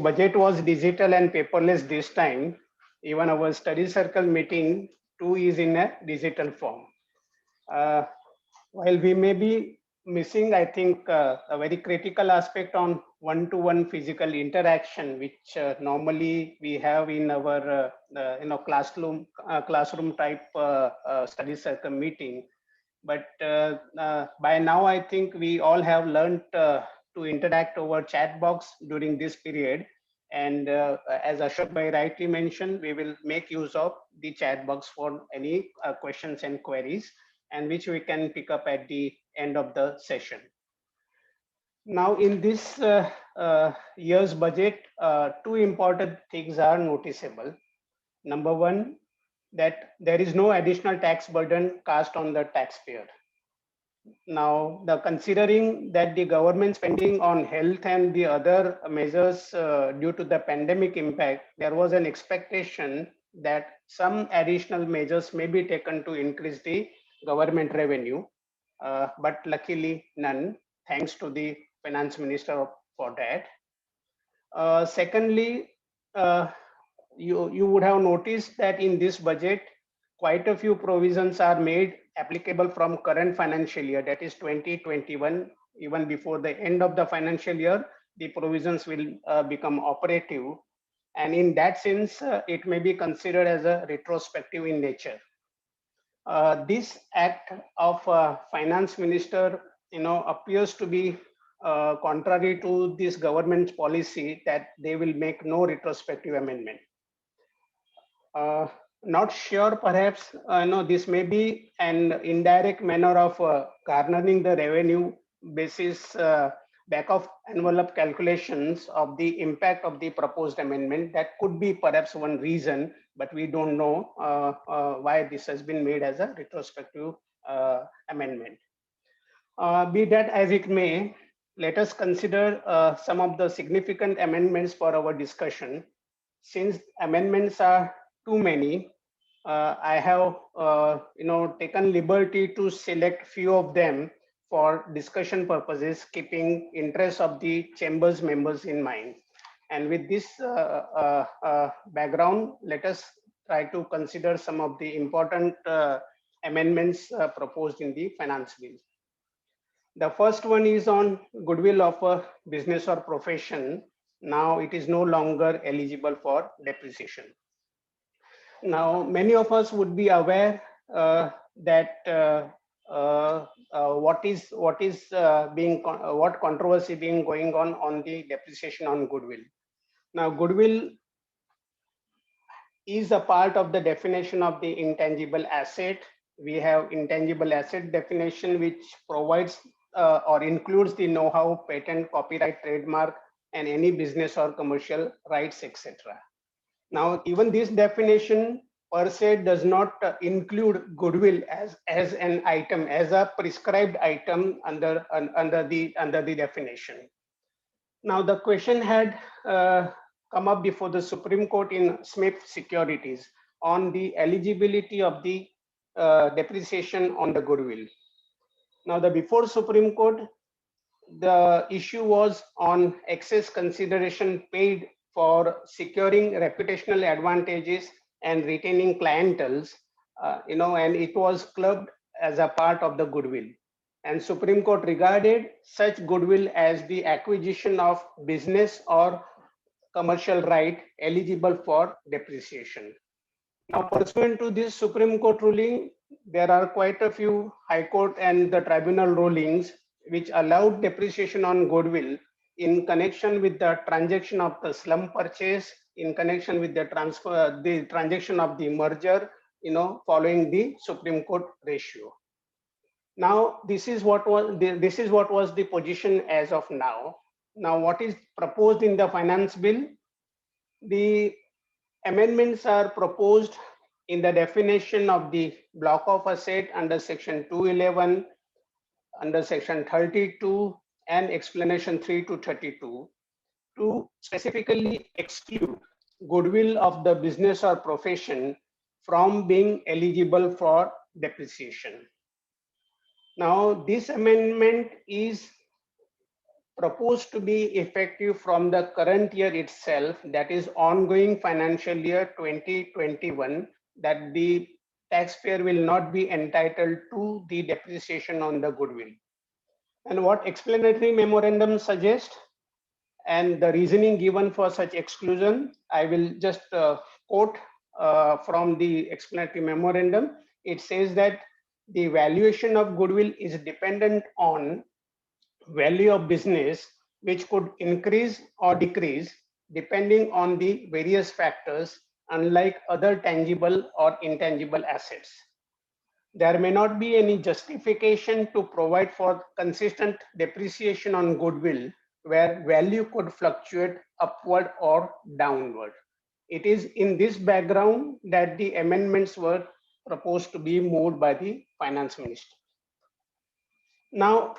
budget was digital and paperless this time. Even our study circle meeting too is in a digital form. Uh, while we may be missing, I think, a very critical aspect on one-to-one physical interaction, which normally we have in our classroom type study circle meeting. But by now, I think we all have learned to interact over chat box during this period. And as Ashok Bhai rightly mentioned, we will make use of the chat box for any questions and queries, and which we can pick up at the end of the session. Now, in this year's budget, two important things are noticeable. Number one, that there is no additional tax burden cast on the taxpayer. Now, the considering that the government spending on health and the other measures due to the pandemic impact, there was an expectation that some additional measures may be taken to increase the government revenue, but luckily none, thanks to the finance minister for that. Secondly, uh, you would have noticed that in this budget, quite a few provisions are made applicable from current financial year, that is 2021. Even before the end of the financial year, the provisions will become operative. And in that sense, it may be considered as a retrospective in nature. This act of finance minister, appears to be contrary to this government's policy that they will make no retrospective amendment. Uh, Not sure, perhaps, this may be an indirect manner of garnering the revenue basis back of envelope calculations of the impact of the proposed amendment. That could be perhaps one reason, but we don't know why this has been made as a retrospective amendment. Be that as it may, let us consider some of the significant amendments for our discussion. Since amendments are too many, I have taken liberty to select few of them for discussion purposes, keeping interest of the chamber's members in mind. And with this background, let us try to consider some of the important amendments proposed in the finance bill. The first one is on goodwill of a business or profession. Now it is no longer eligible for depreciation. Now, many of us would be aware that what controversy being going on the depreciation on goodwill. Now, goodwill is a part of the definition of the intangible asset. We have intangible asset definition, which provides or includes the know-how, patent, copyright, trademark, and any business or commercial rights, etc. Now, even this definition per se does not include goodwill as an item, as a prescribed item under the definition. Now, the question had come up before the Supreme Court in Smith Securities on the eligibility of the depreciation on the goodwill. Now, the before Supreme Court, the issue was on excess consideration paid for securing reputational advantages and retaining clienteles, and it was clubbed as a part of the goodwill. And Supreme Court regarded such goodwill as the acquisition of business or commercial right eligible for depreciation. Now, pursuant to this Supreme Court ruling, there are quite a few High Court and the tribunal rulings which allowed depreciation on goodwill in connection with the transaction of the slum purchase, in connection with the transaction of the merger, following the Supreme Court ratio. Now, this is what was the position as of now. Now, what is proposed in the finance bill? The amendments are proposed in the definition of the block of asset under section 211, under section 32, and explanation 3 to 32 to specifically exclude goodwill of the business or profession from being eligible for depreciation. Now, this amendment is proposed to be effective from the current year itself, that is ongoing financial year 2021, that the taxpayer will not be entitled to the depreciation on the goodwill. And what explanatory memorandum suggests and the reasoning given for such exclusion, I will just quote from the explanatory memorandum. It says that the valuation of goodwill is dependent on value of business, which could increase or decrease depending on the various factors, unlike other tangible or intangible assets. There may not be any justification to provide for consistent depreciation on goodwill where value could fluctuate upward or downward. It is in this background that the amendments were proposed to be moved by the finance minister. Now,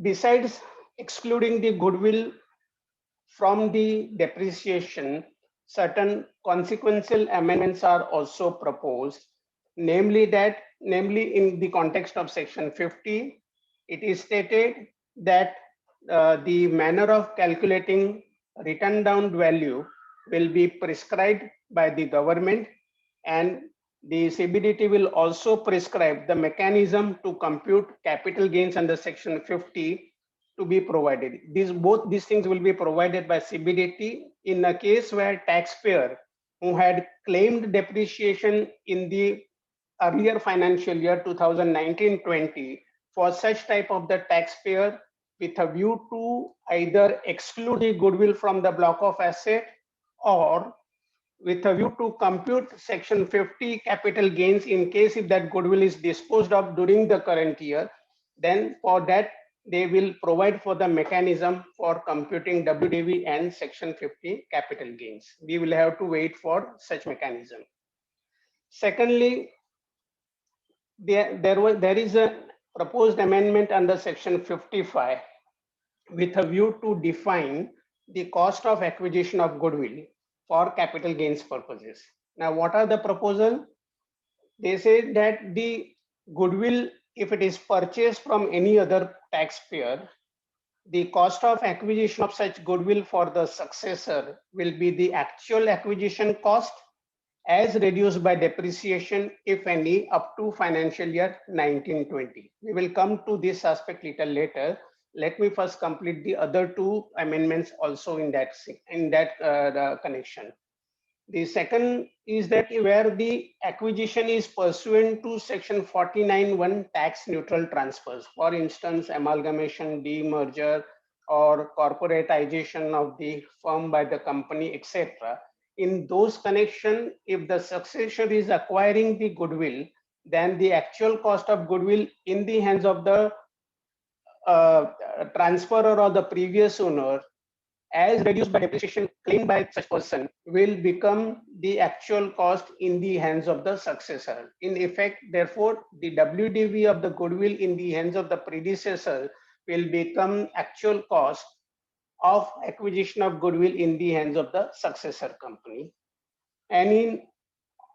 besides excluding the goodwill from the depreciation, certain consequential amendments are also proposed, namely in the context of section 50, it is stated that the manner of calculating written down value will be prescribed by the government, and the CBDT will also prescribe the mechanism to compute capital gains under section 50 to be provided. Both these things will be provided by CBDT in a case where taxpayer who had claimed depreciation in the earlier financial year 2019-20, for such type of the taxpayer with a view to either exclude the goodwill from the block of asset or with a view to compute section 50 capital gains in case if that goodwill is disposed of during the current year, then for that they will provide for the mechanism for computing WDV and section 50 capital gains. We will have to wait for such mechanism. Secondly, there is a proposed amendment under section 55 with a view to define the cost of acquisition of goodwill for capital gains purposes. Now, what are the proposal? They say that the goodwill, if it is purchased from any other taxpayer, the cost of acquisition of such goodwill for the successor will be the actual acquisition cost as reduced by depreciation, if any, up to financial year 1920. We will come to this aspect little later. Let me first complete the other two amendments also in that connection. The second is that where the acquisition is pursuant to section 49(1) tax neutral transfers, for instance, amalgamation, demerger, or corporatization of the firm by the company, etc. In those connection, if the successor is acquiring the goodwill, then the actual cost of goodwill in the hands of the transferor or the previous owner, as reduced by depreciation claimed by such person, will become the actual cost in the hands of the successor. In effect, therefore, the WDV of the goodwill in the hands of the predecessor will become actual cost of acquisition of goodwill in the hands of the successor company. And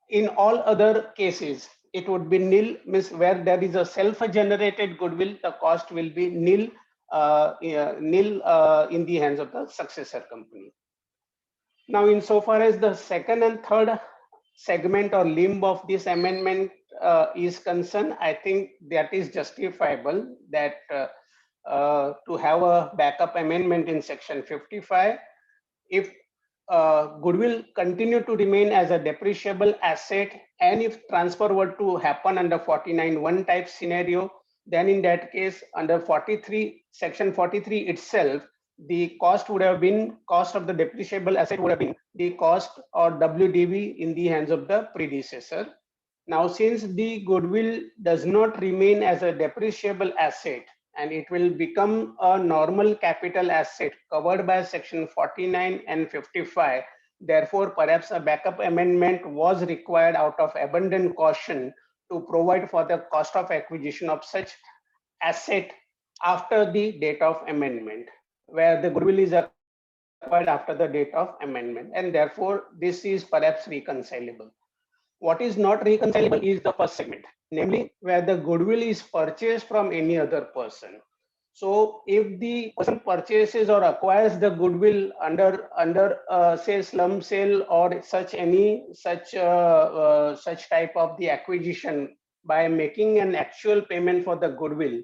in all other cases, it would be nil, means where there is a self-generated goodwill, the cost will be nil in the hands of the successor company. Now, insofar as the second and third segment or limb of this amendment is concerned, I think that is justifiable that to have a backup amendment in section 55. If goodwill continue to remain as a depreciable asset, and if transfer were to happen under 49(1) type scenario, then in that case, under section 43 itself, the cost would have been, cost of the depreciable asset would have been the cost or WDV in the hands of the predecessor. Now, since the goodwill does not remain as a depreciable asset, and it will become a normal capital asset covered by section 49 and 55, therefore perhaps a backup amendment was required out of abundant caution to provide for the cost of acquisition of such asset after the date of amendment, where the goodwill is acquired after the date of amendment, and therefore this is perhaps reconcilable. What is not reconcilable is the first segment, namely where the goodwill is purchased from any other person. So if the person purchases or acquires the goodwill under say slum sale or such type of the acquisition by making an actual payment for the goodwill,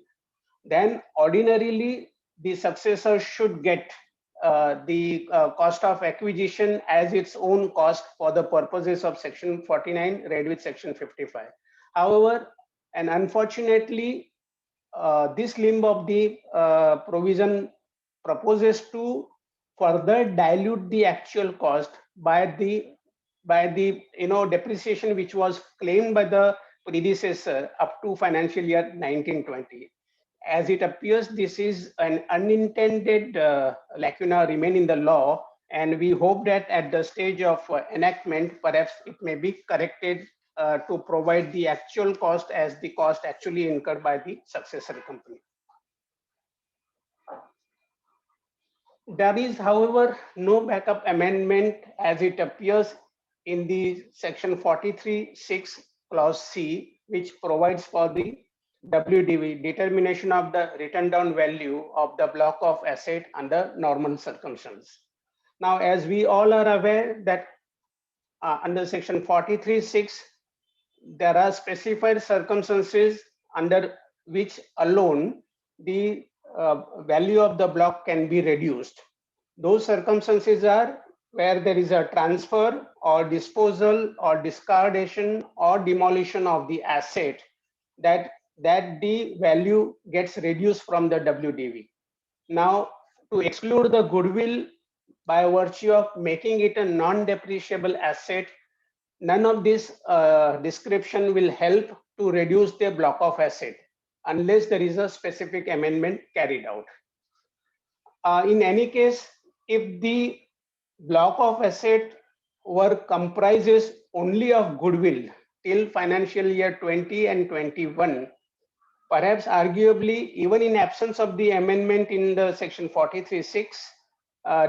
then ordinarily the successor should get the cost of acquisition as its own cost for the purposes of section 49 read with section 55. However, and unfortunately, this limb of the provision proposes to further dilute the actual cost by the depreciation which was claimed by the predecessor up to financial year 1920. As it appears, this is an unintended lacuna remain in the law, and we hope that at the stage of enactment, perhaps it may be corrected to provide the actual cost as the cost actually incurred by the successor company. There is, however, no backup amendment as it appears in the section 43(6) clause C, which provides for the WDV, determination of the written down value of the block of asset under normal circumstances. Now, as we all are aware that under section 43(6), there are specified circumstances under which alone the value of the block can be reduced. Those circumstances are where there is a transfer or disposal or discardation or demolition of the asset that the value gets reduced from the WDV. Now, to exclude the goodwill by virtue of making it a non-depreciable asset, none of this description will help to reduce the block of asset unless there is a specific amendment carried out. In any case, if the block of asset were comprises only of goodwill till financial year 20 and 21, perhaps arguably, even in absence of the amendment in the section 43(6),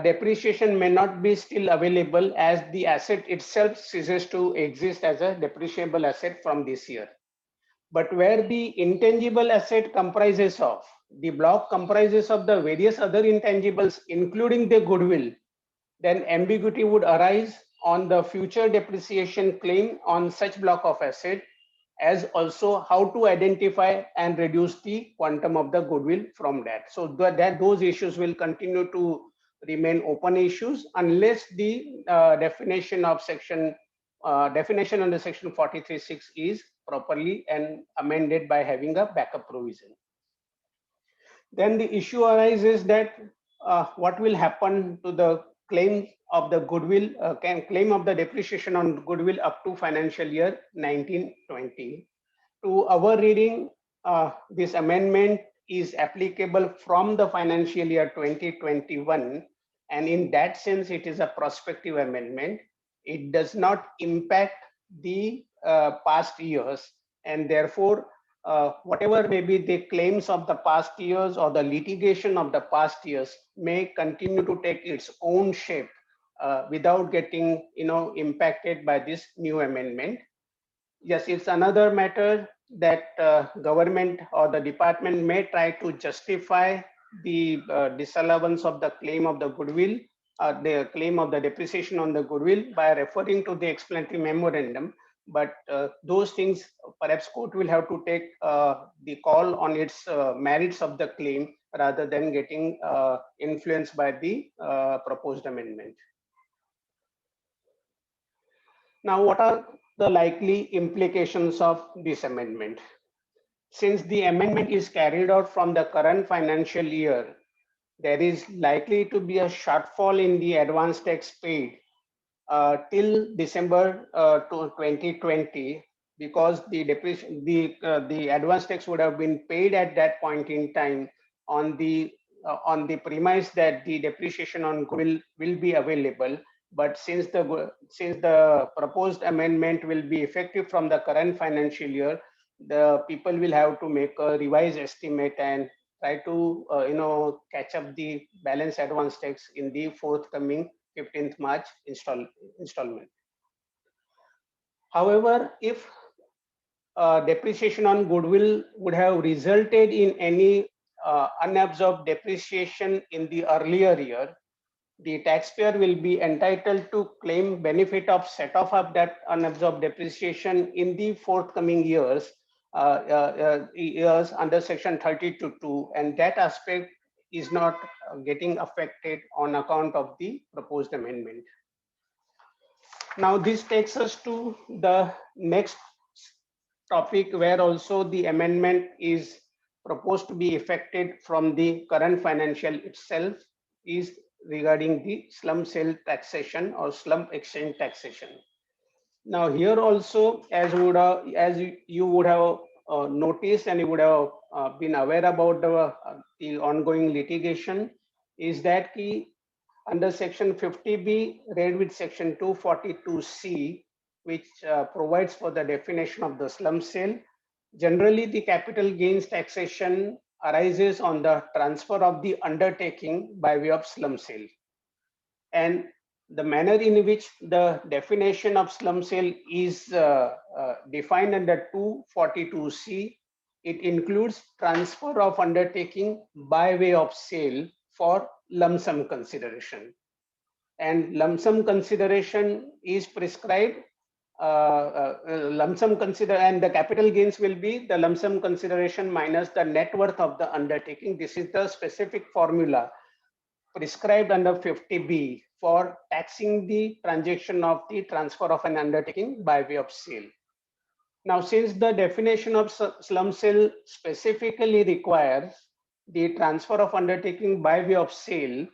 depreciation may not be still available as the asset itself ceases to exist as a depreciable asset from this year. But where the intangible asset comprises of, the block comprises of the various other intangibles, including the goodwill, then ambiguity would arise on the future depreciation claim on such block of asset, as also how to identify and reduce the quantum of the goodwill from that. So those issues will continue to remain open issues unless the definition under section 43(6) is properly and amended by having a backup provision. Then the issue arises that what will happen to the claim of the goodwill, claim of the depreciation on goodwill up to financial year 1920. To our reading, this amendment is applicable from the financial year 2021, and in that sense, it is a prospective amendment. It does not impact the past years, and therefore, whatever may be the claims of the past years or the litigation of the past years may continue to take its own shape without getting impacted by this new amendment. Yes, it's another matter that government or the department may try to justify the disallowance of the claim of the goodwill, the claim of the depreciation on the goodwill by referring to the explanatory memorandum. But those things, perhaps court will have to take the call on its merits of the claim rather than getting influenced by the proposed amendment. Now, what are the likely implications of this amendment? Since the amendment is carried out from the current financial year, there is likely to be a shortfall in the advance tax paid till December 2020, because the advance tax would have been paid at that point in time on the premise that the depreciation on goodwill will be available. But since the proposed amendment will be effective from the current financial year, the people will have to make a revised estimate and try to catch up the balance advance tax in the forthcoming 15th March installment. However, if depreciation on goodwill would have resulted in any unabsorbed depreciation in the earlier year, the taxpayer will be entitled to claim benefit of set-off of that unabsorbed depreciation in the forthcoming years under section 32(2), and that aspect is not getting affected on account of the proposed amendment. Now this takes us to the next topic, where also the amendment is proposed to be effected from the current financial itself, is regarding the slump sale taxation or slump exchange taxation. Now here also, as you would have noticed and you would have been aware about the ongoing litigation, is that under section 50B read with section 242C, which provides for the definition of the slump sale. Generally, the capital gains taxation arises on the transfer of the undertaking by way of slump sale. And the manner in which the definition of slump sale is defined under 242C, it includes transfer of undertaking by way of sale for lump sum consideration. And lump sum consideration is prescribed, and the capital gains will be the lump sum consideration minus the net worth of the undertaking. This is the specific formula prescribed under 50B for taxing the transaction of the transfer of an undertaking by way of sale. Now, since the definition of slump sale specifically requires the transfer of undertaking by way of sale,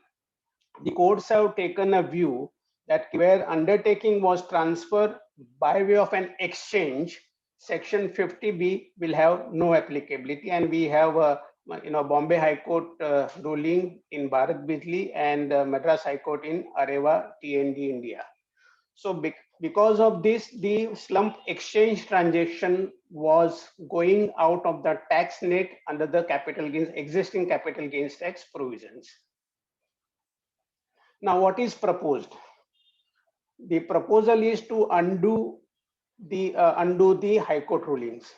the courts have taken a view that where undertaking was transferred by way of an exchange, section 50B will have no applicability, and we have Bombay High Court ruling in Bharat Bijli and Madras High Court in Areva T&D India. So because of this, the slump exchange transaction was going out of the tax net under the capital gains, existing capital gains tax provisions. Now, what is proposed? The proposal is to undo the High Court rulings.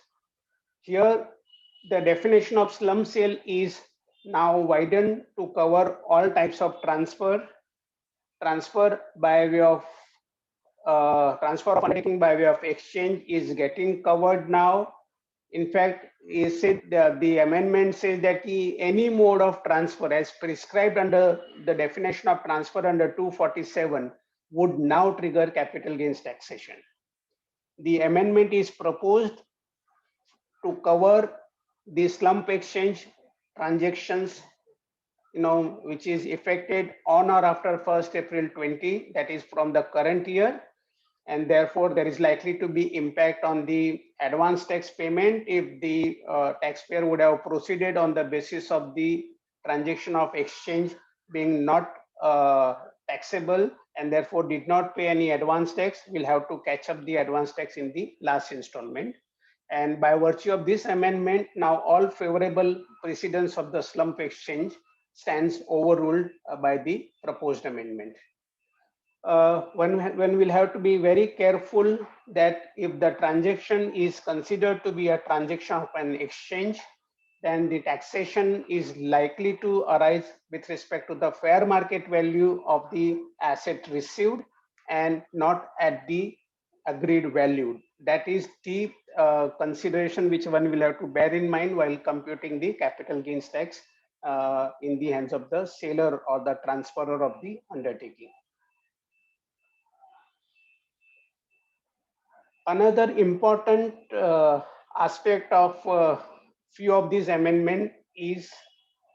Here, the definition of slump sale is now widened to cover all types of transfer by way of transfer of undertaking by way of exchange is getting covered now. In fact, the amendment says that any mode of transfer as prescribed under the definition of transfer under 247 would now trigger capital gains taxation. The amendment is proposed to cover the slump exchange transactions, which is effected on or after 1st April 20, that is from the current year, and therefore there is likely to be impact on the advance tax payment if the taxpayer would have proceeded on the basis of the transaction of exchange being not taxable and therefore did not pay any advance tax, will have to catch up the advance tax in the last installment. And by virtue of this amendment, now all favorable precedents of the slump exchange stands overruled by the proposed amendment. One will have to be very careful that if the transaction is considered to be a transaction of an exchange, then the taxation is likely to arise with respect to the fair market value of the asset received and not at the agreed value. That is the consideration which one will have to bear in mind while computing the capital gains tax in the hands of the seller or the transferor of the undertaking. Another important aspect of few of these amendments is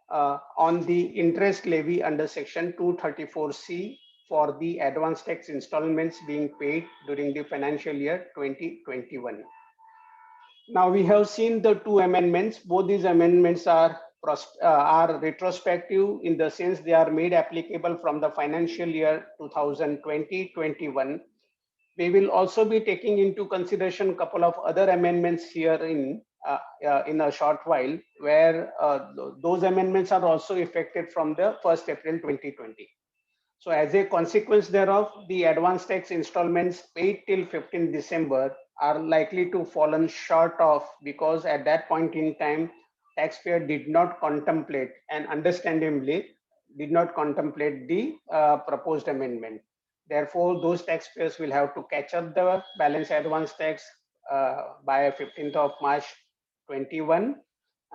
on the interest levy under section 234C for the advance tax installments being paid during the financial year 2021. Now we have seen the two amendments. Both these amendments are retrospective in the sense they are made applicable from the financial year 2020-21. We will also be taking into consideration a couple of other amendments here in a short while, where those amendments are also effective from the 1st April 2020. So as a consequence thereof, the advance tax installments paid till 15 December are likely to fallen short of, because at that point in time, taxpayer did not contemplate, and understandably did not contemplate the proposed amendment. Therefore, those taxpayers will have to catch up the balance advance tax by 15th of March 21.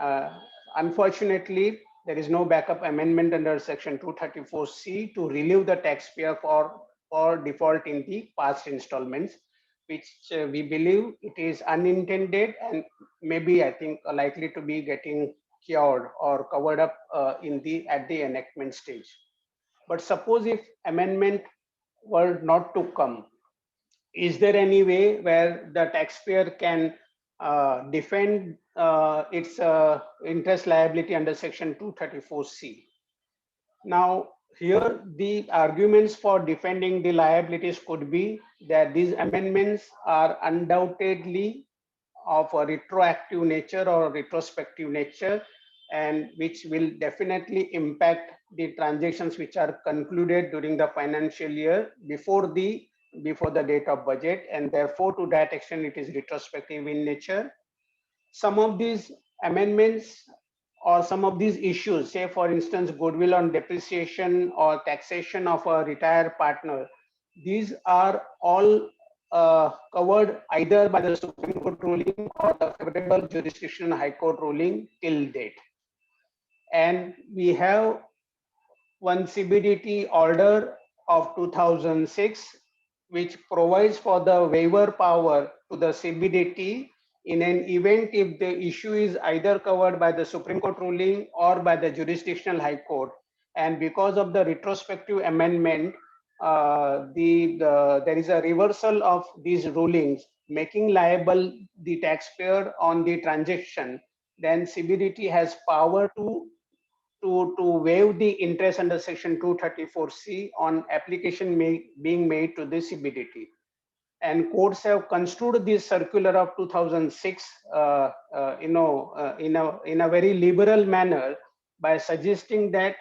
Uh, Unfortunately, there is no backup amendment under Section 234C to relieve the taxpayer for default in the past installments, which we believe it is unintended and maybe I think likely to be getting cured or covered up in the at the enactment stage. But suppose if amendment were not to come, is there any way where the taxpayer can defend its interest liability under Section 234C? Now, here the arguments for defending the liabilities could be that these amendments are undoubtedly of a retroactive nature or retrospective nature, and which will definitely impact the transactions which are concluded during the financial year before the date of budget, and therefore to that extent it is retrospective in nature. Some of these amendments or some of these issues, say for instance, goodwill on depreciation or taxation of a retired partner, these are all covered either by the Supreme Court ruling or the favorable jurisdictional High Court ruling till date. And we have one CBDT order of 2006, which provides for the waiver power to the CBDT in an event if the issue is either covered by the Supreme Court ruling or by the jurisdictional High Court. And because of the retrospective amendment, there is a reversal of these rulings, making liable the taxpayer on the transaction. Then CBDT has power to waive the interest under Section 234C on application being made to the CBDT. And courts have construed this circular of 2006, in a very liberal manner by suggesting that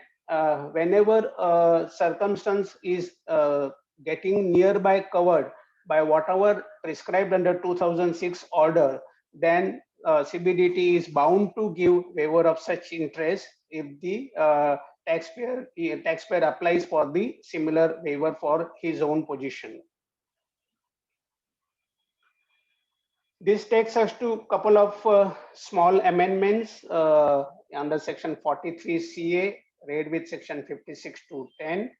whenever circumstance is getting nearby covered by whatever prescribed under 2006 order, then CBDT is bound to give waiver of such interest if the taxpayer applies for the similar waiver for his own position. This takes us to a couple of small amendments under Section 43CA, read with Section 56 to 10,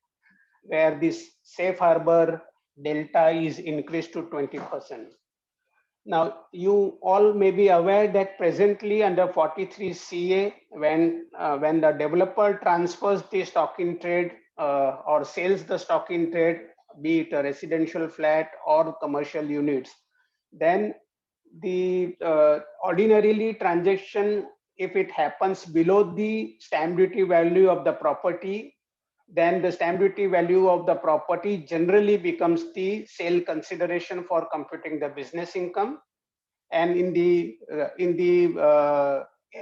where this safe harbor delta is increased to 20%. Now, you all may be aware that presently under 43CA, when the developer transfers the stock in trade or sells the stock in trade, be it a residential flat or commercial units, then the ordinarily transaction, if it happens below the stamp duty value of the property, then the stamp duty value of the property generally becomes the sale consideration for computing the business income. And in the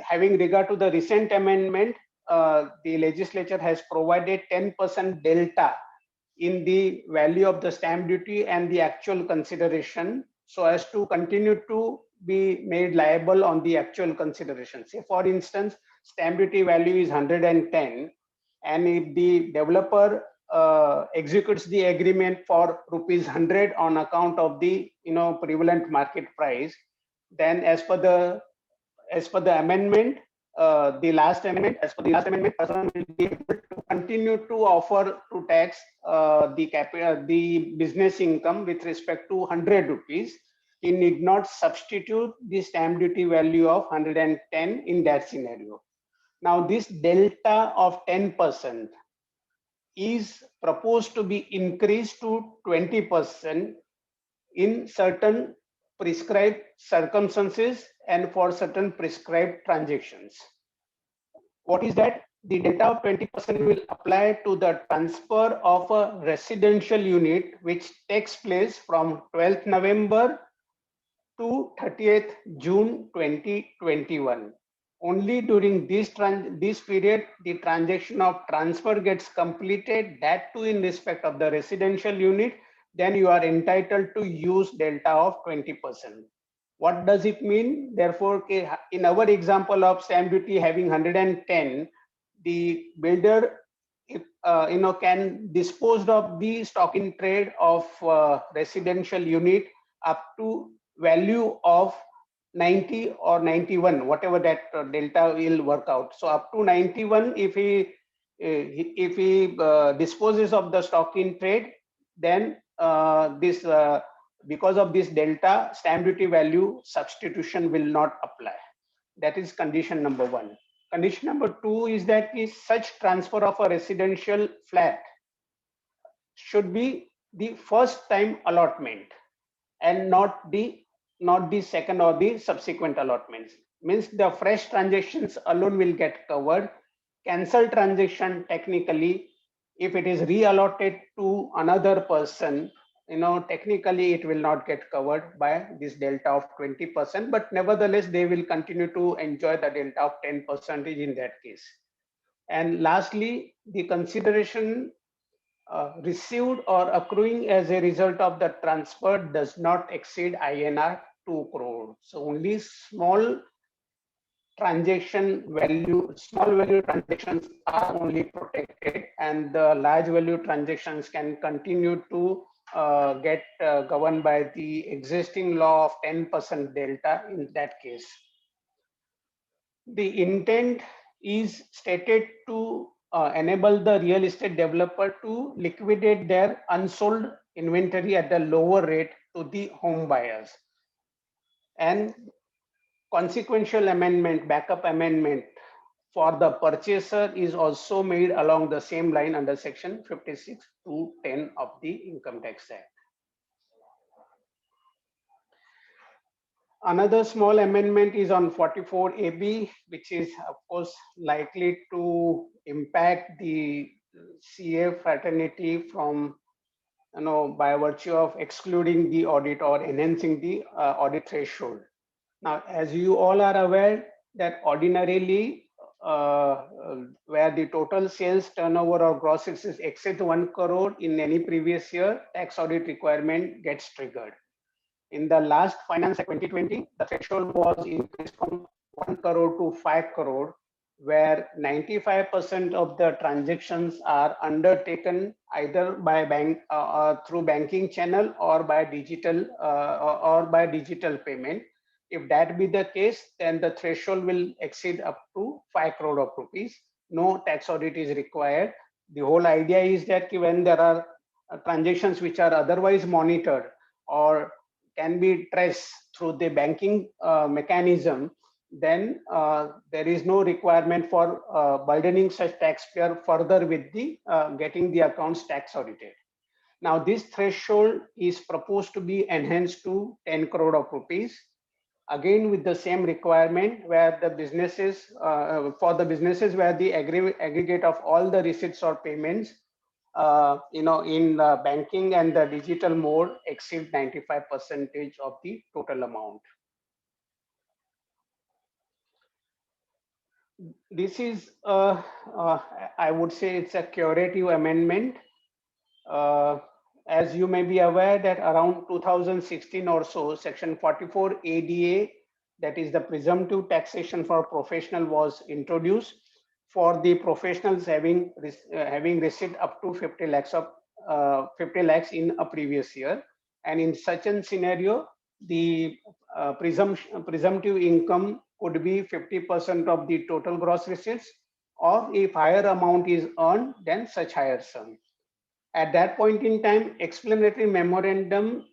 having regard to the recent amendment, the legislature has provided 10% delta in the value of the stamp duty and the actual consideration, so as to continue to be made liable on the actual consideration. Say for instance, stamp duty value is 110, and if the developer executes the agreement for rupees 100 on account of the prevalent market price, then as per the amendment, the last amendment, person will be able to continue to offer to tax the business income with respect to 100 rupees. He need not substitute the stamp duty value of 110 in that scenario. Now, this delta of 10% is proposed to be increased to 20% in certain prescribed circumstances and for certain prescribed transactions. What is that? The delta of 20% will apply to the transfer of a residential unit which takes place from 12th November to 30th June 2021. Only during this period, the transaction of transfer gets completed, that too in respect of the residential unit, then you are entitled to use delta of 20%. What does it mean? Therefore, in our example of stamp duty having 110, the builder can dispose of the stock in trade of residential unit up to value of 90 or 91, whatever that delta will work out. So up to 91, if he disposes of the stock in trade, then this because of this delta, stamp duty value substitution will not apply. That is condition number one. Condition number two is that such transfer of a residential flat should be the first time allotment and not the second or the subsequent allotments. Means the fresh transactions alone will get covered. Cancel transaction, technically, if it is reallotted to another person, technically it will not get covered by this delta of 20%, but nevertheless they will continue to enjoy the delta of 10% in that case. And lastly, the consideration received or accruing as a result of the transfer does not exceed INR 2 crore. So only small value transactions are only protected, and the large value transactions can continue to get governed by the existing law of 10% delta in that case. The intent is stated to enable the real estate developer to liquidate their unsold inventory at a lower rate to the home buyers. And consequential amendment, backup amendment for the purchaser is also made along the same line under section 56 to 10 of the Income Tax Act. Another small amendment is on 44AB, which is of course likely to impact the CA fraternity from, by virtue of excluding the audit or enhancing the audit threshold. Now, as you all are aware that ordinarily where the total sales turnover or gross sales exceed 1 crore in any previous year, tax audit requirement gets triggered. In the last finance year 2020, the threshold was increased from 1 crore to 5 crore, where 95% of the transactions are undertaken either by bank through banking channel or by digital payment. If that be the case, then the threshold will exceed up to 5 crore of rupees. No tax audit is required. The whole idea is that when there are transactions which are otherwise monitored or can be traced through the banking mechanism, then there is no requirement for burdening such taxpayer further with the getting the accounts tax audited. Now, this threshold is proposed to be enhanced to 10 crore of rupees, again with the same requirement, where the businesses for the businesses where the aggregate of all the receipts or payments in banking and the digital mode exceed 95% of the total amount. This is, I would say, it's a curative amendment. As you may be aware that around 2016 or so, Section 44 ADA, that is the presumptive taxation for professional, was introduced for the professionals having received up to 50 lakhs in a previous year. And in such a scenario, the presumptive income could be 50% of the total gross receipts, or if higher amount is earned, then such higher sum. At that point in time, explanatory memorandum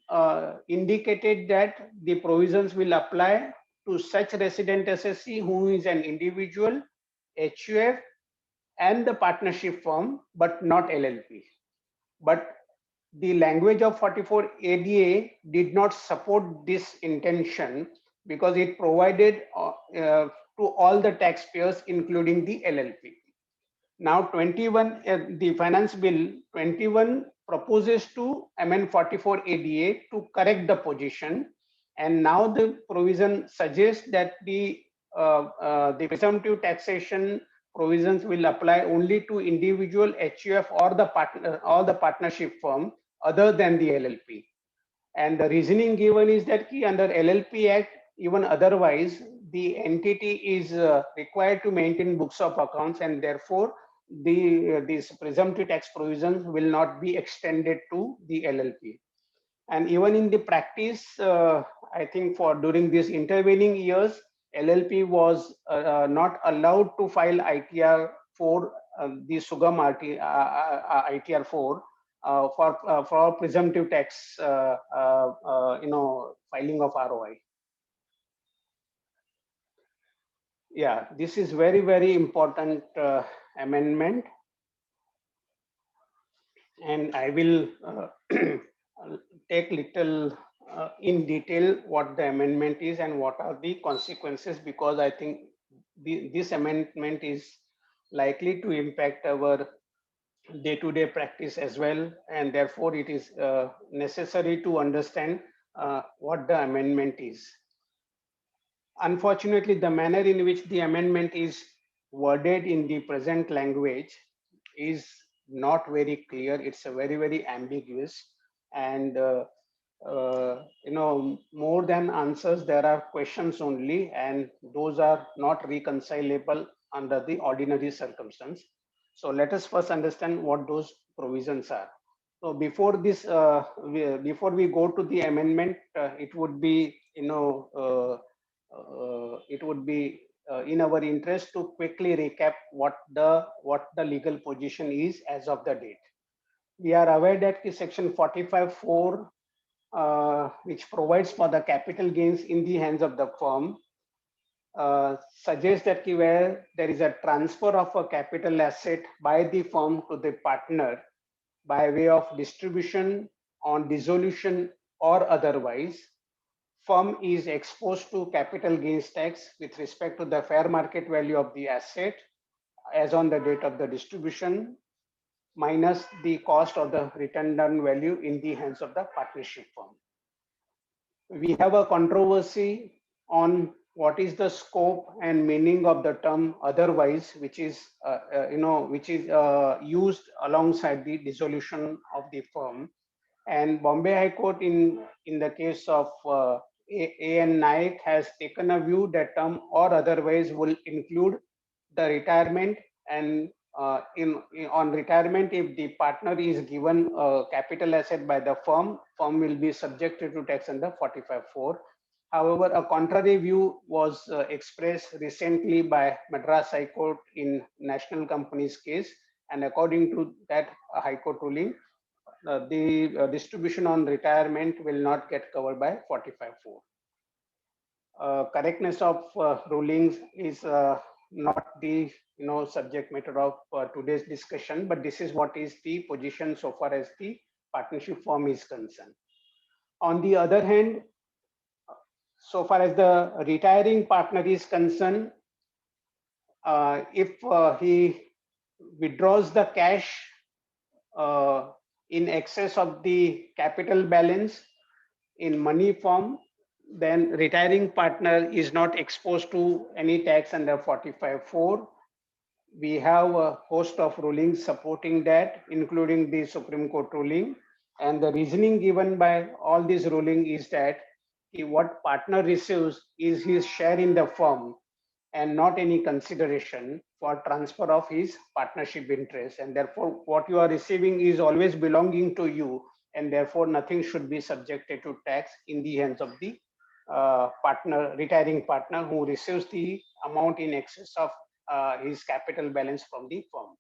indicated that the provisions will apply to such resident assessee who is an individual, HUF, and the partnership firm, but not LLP. But the language of 44 ADA did not support this intention because it provided to all the taxpayers, including the LLP. Now 21, the finance bill 21 proposes to amend 44 ADA to correct the position, and now the provision suggests that the presumptive taxation provisions will apply only to individual HUF or the partnership firm other than the LLP. And the reasoning given is that under LLP Act, even otherwise, the entity is required to maintain books of accounts, and therefore these presumptive tax provisions will not be extended to the LLP. And even in the practice, I think for during these intervening years, LLP was not allowed to file ITR for the SUGAM ITR 4 for presumptive tax, filing of ROI. Yeah, this is very, very important amendment, and I will take little in detail what the amendment is and what are the consequences, because I think this amendment is likely to impact our day-to-day practice as well, and therefore it is necessary to understand what the amendment is. Unfortunately, the manner in which the amendment is worded in the present language is not very clear. It's a very, very ambiguous, and more than answers, there are questions only, and those are not reconcilable under the ordinary circumstance. So let us first understand what those provisions are. So before this, before we go to the amendment, it would be, it would be in our interest to quickly recap what the legal position is as of the date. We are aware that section 45(4), which provides for the capital gains in the hands of the firm, suggests that where there is a transfer of a capital asset by the firm to the partner by way of distribution, on dissolution, or otherwise, firm is exposed to capital gains tax with respect to the fair market value of the asset as on the date of the distribution, minus the cost of the returned value in the hands of the partnership firm. We have a controversy on what is the scope and meaning of the term otherwise, which is used alongside the dissolution of the firm. And Bombay High Court in the case of A.N. Naik has taken a view that term or otherwise will include the retirement, and on retirement, if the partner is given a capital asset by the firm will be subjected to tax under 45(4). However, a contrary view was expressed recently by Madras High Court in National Companies case, and according to that High Court ruling, the distribution on retirement will not get covered by 45(4). Correctness of rulings is not the subject matter of today's discussion, but this is what is the position so far as the partnership firm is concerned. On the other hand, so far as the retiring partner is concerned, if he withdraws the cash in excess of the capital balance in money form, then retiring partner is not exposed to any tax under 45(4). We have a host of rulings supporting that, including the Supreme Court ruling. And the reasoning given by all these rulings is that what partner receives is his share in the firm and not any consideration for transfer of his partnership interest. And therefore, what you are receiving is always belonging to you, and therefore nothing should be subjected to tax in the hands of the retiring partner who receives the amount in excess of his capital balance from the firm.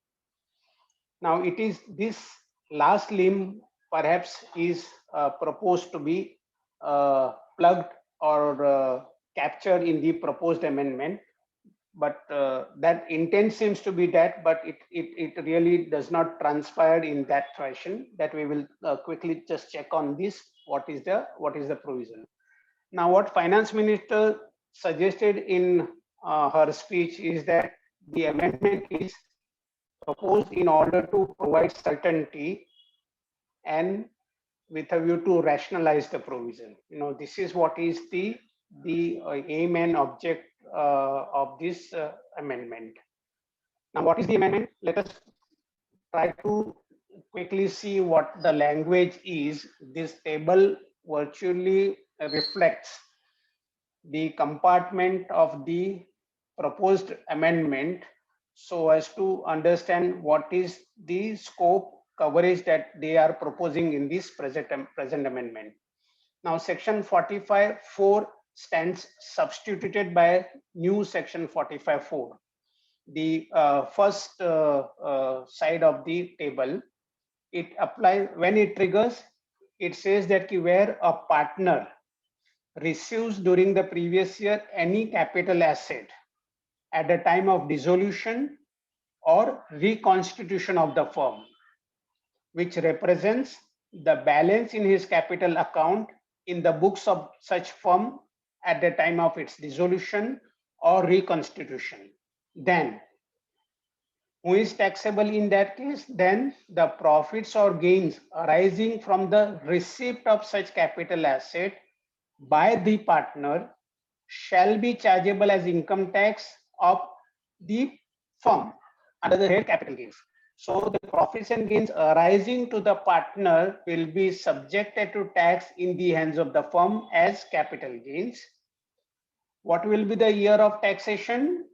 Now, it is this last limb perhaps is proposed to be plugged or captured in the proposed amendment, but that intent seems to be that, but it really does not transpire in that fashion. That we will quickly just check on this. What is the provision? Now, what Finance Minister suggested in her speech is that the amendment is proposed in order to provide certainty and with a view to rationalize the provision. This is what is the aim and object of this amendment. Now, what is the amendment? Let us try to quickly see what the language is. This table virtually reflects the compartment of the proposed amendment so as to understand what is the scope coverage that they are proposing in this present amendment. Now, section 45(4) stands substituted by new section 45(4). The first side of the table, it applies when it triggers, it says that where a partner receives during the previous year any capital asset at the time of dissolution or reconstitution of the firm, which represents the balance in his capital account in the books of such firm at the time of its dissolution or reconstitution. Then, who is taxable in that case? Then the profits or gains arising from the receipt of such capital asset by the partner shall be chargeable as income tax of the firm under the head capital gains. So the profits and gains arising to the partner will be subjected to tax in the hands of the firm as capital gains. What will be the year of taxation?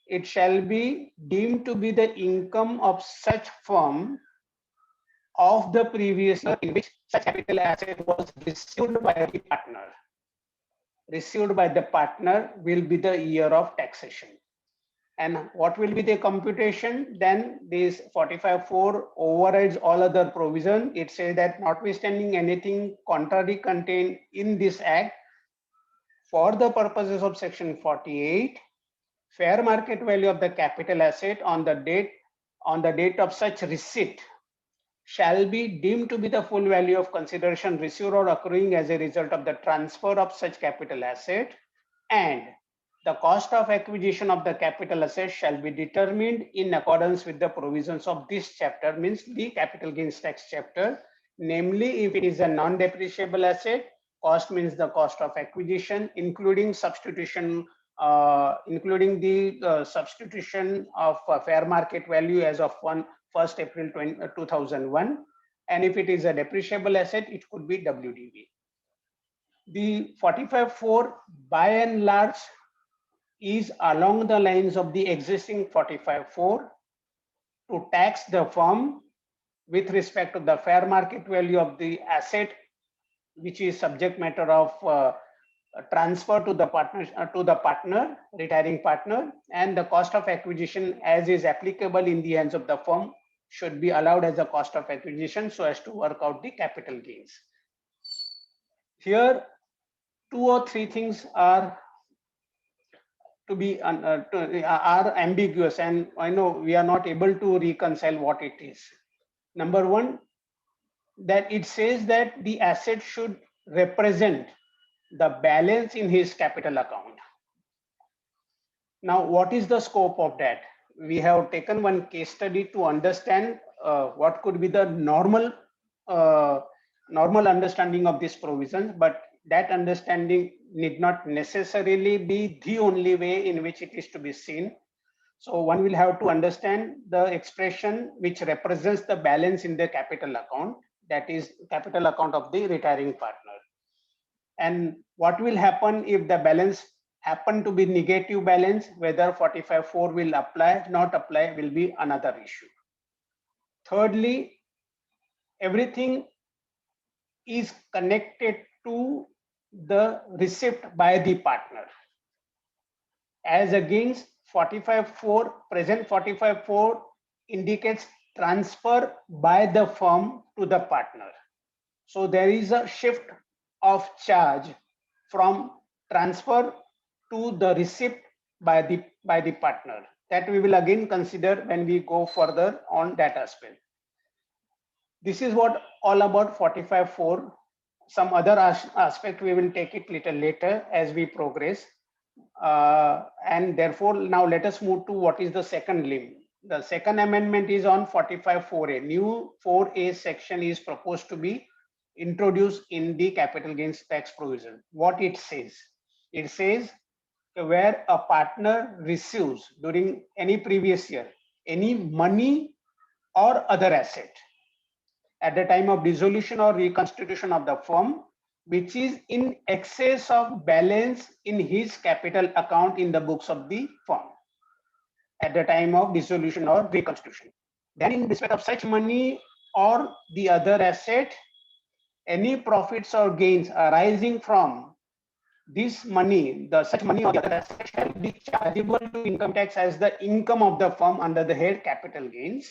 It shall be deemed to be the income of such firm of the previous year in which such capital asset was received by the partner. Received by the partner will be the year of taxation. And what will be the computation? Then this 45(4) overrides all other provision. It says that notwithstanding anything contrary contained in this act, for the purposes of section 48, fair market value of the capital asset on the date of such receipt shall be deemed to be the full value of consideration received or accruing as a result of the transfer of such capital asset, and the cost of acquisition of the capital asset shall be determined in accordance with the provisions of this chapter, means the capital gains tax chapter. Namely, if it is a non-depreciable asset, cost means the cost of acquisition, including substitution, including the substitution of fair market value as of 1st April 2001. And if it is a depreciable asset, it could be WDV. The 45(4) by and large is along the lines of the existing 45(4) to tax the firm with respect to the fair market value of the asset, which is subject matter of transfer to the partner, retiring partner, and the cost of acquisition as is applicable in the hands of the firm should be allowed as a cost of acquisition so as to work out the capital gains. Here, 2 or 3 things are are ambiguous, and I know we are not able to reconcile what it is. Number one, that it says that the asset should represent the balance in his capital account. Now, what is the scope of that? We have taken one case study to understand what could be the normal understanding of this provision, but that understanding need not necessarily be the only way in which it is to be seen. So one will have to understand the expression which represents the balance in the capital account, that is capital account of the retiring partner. And what will happen if the balance happen to be negative balance, whether 45(4) will apply, not apply, will be another issue. Thirdly, everything is connected to the receipt by the partner. As against 45(4), present 45(4) indicates transfer by the firm to the partner. So there is a shift of charge from transfer to the receipt by the partner. That we will again consider when we go further on that aspect. This is what all about 45(4). Some other aspect we will take it little later as we progress. And therefore, now let us move to what is the second limb. The second amendment is on 45(4)(a). New 4(a) section is proposed to be introduced in the capital gains tax provision. What it says? It says where a partner receives during any previous year any money or other asset at the time of dissolution or reconstitution of the firm, which is in excess of balance in his capital account in the books of the firm at the time of dissolution or reconstitution. Then in respect of such money or the other asset, any profits or gains arising from this money, such money or the other asset shall be chargeable to income tax as the income of the firm under the head capital gains,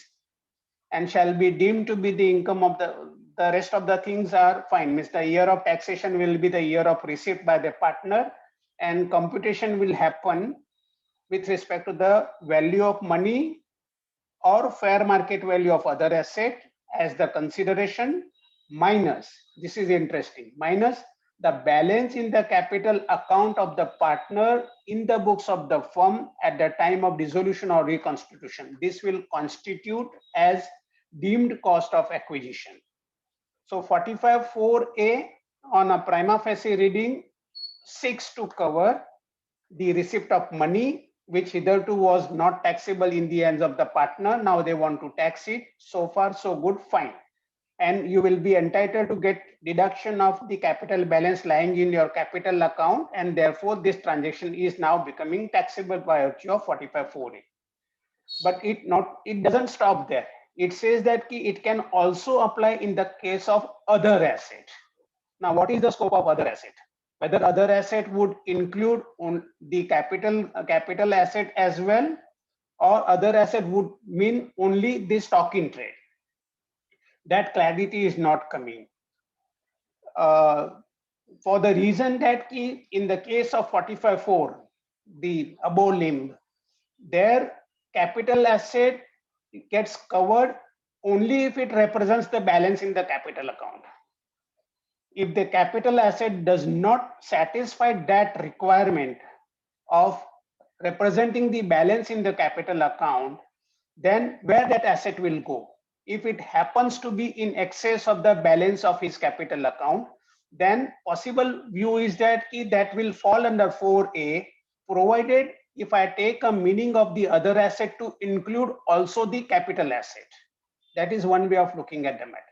and shall be deemed to be the income of the rest of the things are fine. Means the year of taxation will be the year of receipt by the partner, and computation will happen with respect to the value of money or fair market value of other asset as the consideration minus, this is interesting, minus the balance in the capital account of the partner in the books of the firm at the time of dissolution or reconstitution. This will constitute as deemed cost of acquisition. So 45(4)(a) on a prima facie reading seeks to cover the receipt of money, which hitherto was not taxable in the hands of the partner. Now they want to tax it. So far, so good, fine. And you will be entitled to get deduction of the capital balance lying in your capital account, and therefore this transaction is now becoming taxable by virtue of 45(4)(a). But it doesn't stop there. It says that it can also apply in the case of other asset. Now, what is the scope of other asset? Whether other asset would include on the capital asset as well, or other asset would mean only the stock in trade. That clarity is not coming. For the reason that in the case of 45(4), the above limb, their capital asset gets covered only if it represents the balance in the capital account. If the capital asset does not satisfy that requirement of representing the balance in the capital account, then where that asset will go? If it happens to be in excess of the balance of his capital account, then possible view is that that will fall under 4A, provided if I take a meaning of the other asset to include also the capital asset. That is one way of looking at the matter.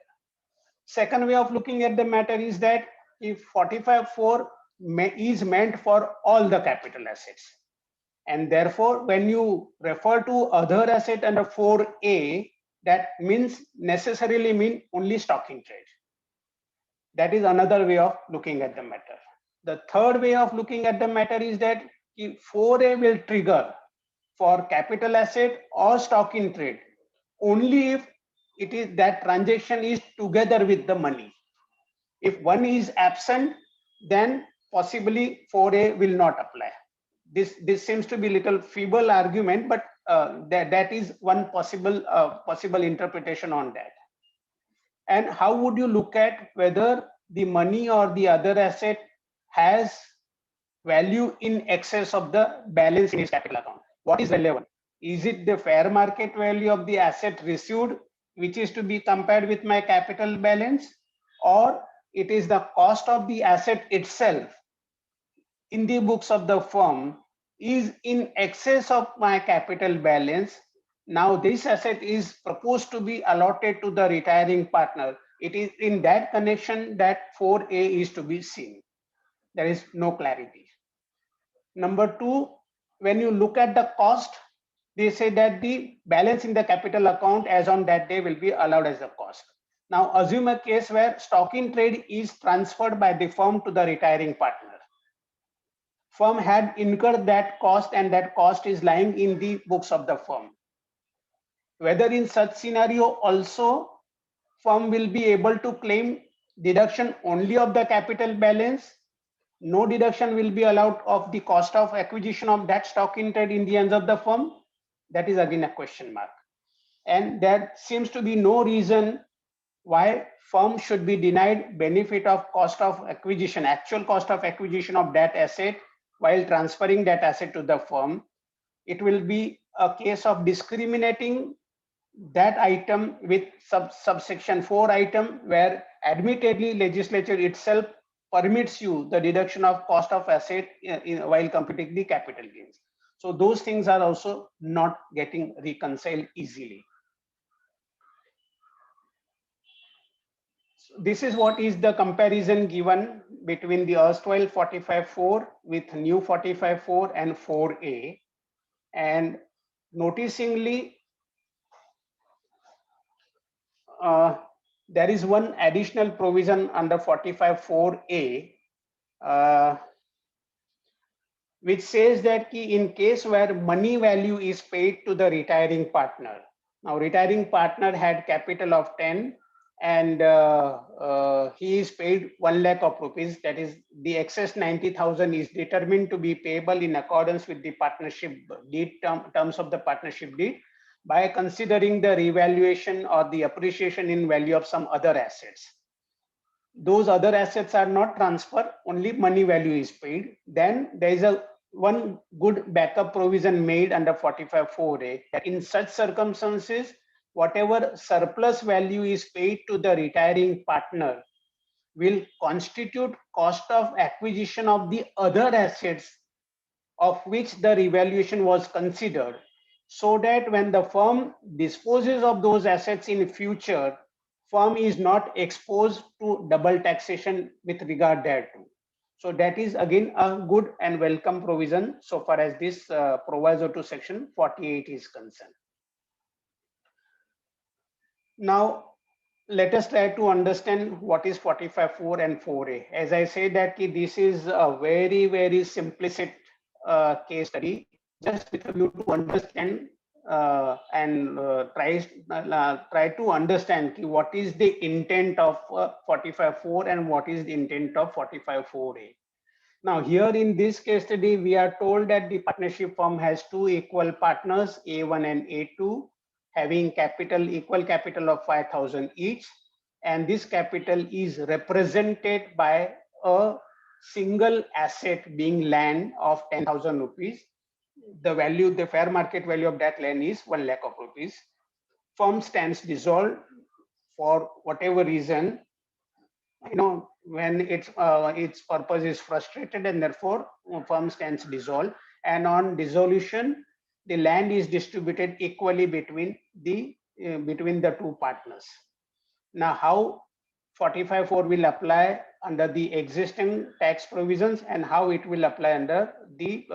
Second way of looking at the matter is that if 45(4) is meant for all the capital assets, and therefore when you refer to other asset under 4A, that means necessarily mean only stock in trade. That is another way of looking at the matter. The third way of looking at the matter is that if 4A will trigger for capital asset or stock in trade only if it is that transaction is together with the money. If one is absent, then possibly 4A will not apply. This seems to be a little feeble argument, but that is one possible interpretation on that. And how would you look at whether the money or the other asset has value in excess of the balance in his capital account? What is relevant? Is it the fair market value of the asset received, which is to be compared with my capital balance, or it is the cost of the asset itself in the books of the firm is in excess of my capital balance? Now this asset is proposed to be allotted to the retiring partner. It is in that connection that 4A is to be seen. There is no clarity. Number two, when you look at the cost, they say that the balance in the capital account as on that day will be allowed as a cost. Now assume a case where stock in trade is transferred by the firm to the retiring partner. Firm had incurred that cost and that cost is lying in the books of the firm. Whether in such scenario also firm will be able to claim deduction only of the capital balance, no deduction will be allowed of the cost of acquisition of that stock in trade in the hands of the firm? That is again a question mark. And there seems to be no reason why firm should be denied benefit of cost of acquisition, actual cost of acquisition of that asset while transferring that asset to the firm. It will be a case of discriminating that item with subsection 4 item, where admittedly legislature itself permits you the deduction of cost of asset while computing the capital gains. So those things are also not getting reconciled easily. So this is what is the comparison given between the erstwhile 45.4 with new 45.4 and 4A. And noticingly, there is one additional provision under 45.4A, which says that in case where money value is paid to the retiring partner. Now, retiring partner had capital of 10 and he is paid 1 lakh of rupees. That is, the excess 90,000 is determined to be payable in accordance with the partnership deed terms of the partnership deed by considering the revaluation or the appreciation in value of some other assets. Those other assets are not transferred, only money value is paid. Then there is one good backup provision made under 45.4A that in such circumstances, whatever surplus value is paid to the retiring partner will constitute cost of acquisition of the other assets of which the revaluation was considered, so that when the firm disposes of those assets in future, firm is not exposed to double taxation with regard thereto. So that is again a good and welcome provision so far as this proviso to section 48 is concerned. Now, let us try to understand what is 45.4 and 4A. As I say that this is a very, very simplistic case study, just with a view to understand and try to understand what is the intent of 45.4 and what is the intent of 45.4A. Now, here in this case study, we are told that the partnership firm has two equal partners, A1 and A2, having equal capital of 5,000 each. And this capital is represented by a single asset being land of 10,000 rupees. The fair market value of that land is 1 lakh of rupees. Firm stands dissolved for whatever reason, when its purpose is frustrated, and therefore firm stands dissolved. And on dissolution, the land is distributed equally between the two partners. Now, how 45.4 will apply under the existing tax provisions and how it will apply under the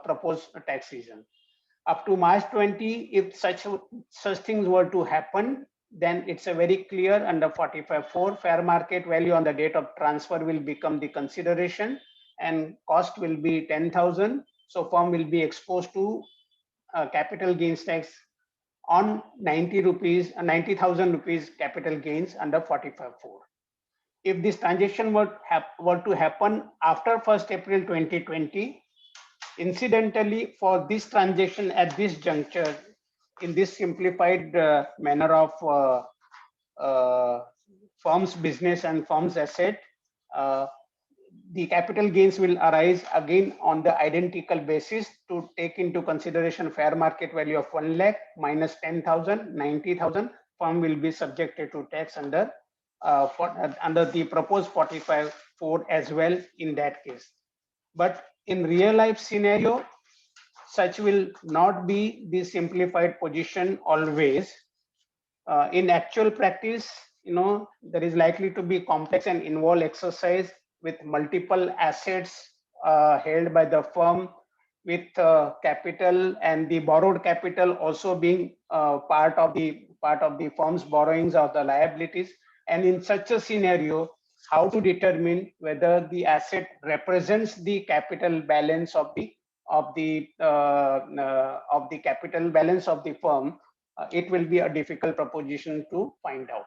proposed tax season. Up to March 20, if such things were to happen, then it's a very clear under 45.4, fair market value on the date of transfer will become the consideration and cost will be 10,000. So firm will be exposed to capital gains tax on 90,000 rupees capital gains under 45.4. If this transaction were to happen after 1st April 2020, incidentally, for this transaction at this juncture, in this simplified manner of firm's business and firm's asset, the capital gains will arise again on the identical basis to take into consideration fair market value of 1 lakh minus 10,000, 90,000. Firm will be subjected to tax under the proposed 45.4 as well in that case. But in real life scenario, such will not be the simplified position always. In actual practice, there is likely to be complex and involved exercise with multiple assets held by the firm, with capital and the borrowed capital also being part of the firm's borrowings or the liabilities. And in such a scenario, how to determine whether the asset represents the capital balance of the capital balance of the firm, it will be a difficult proposition to find out.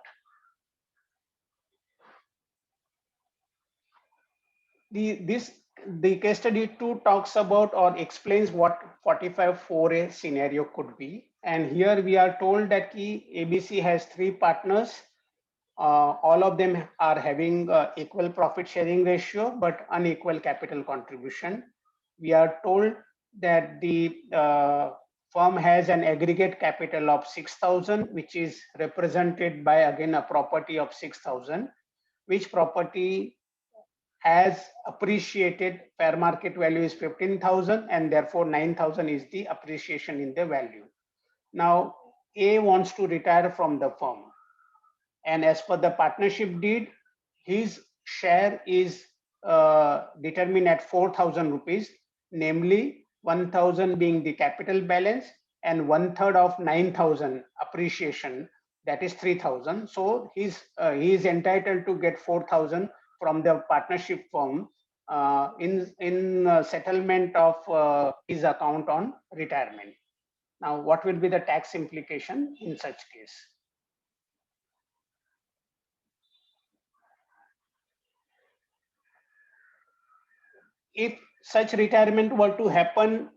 The case study 2 talks about or explains what 45.4A scenario could be. And here we are told that ABC has 3 partners. All of them are having equal profit sharing ratio, but unequal capital contribution. We are told that the firm has an aggregate capital of 6,000, which is represented by again a property of 6,000, which property has appreciated. Fair market value is 15,000, and therefore 9,000 is the appreciation in the value. Now, A wants to retire from the firm, and as per the partnership deed, his share is determined at 4,000 rupees, namely 1,000 being the capital balance and 1/3 of 9,000 appreciation, that is 3,000. So he is entitled to get 4,000 from the partnership firm in settlement of his account on retirement. Now, what will be the tax implication in such case? If such retirement were to happen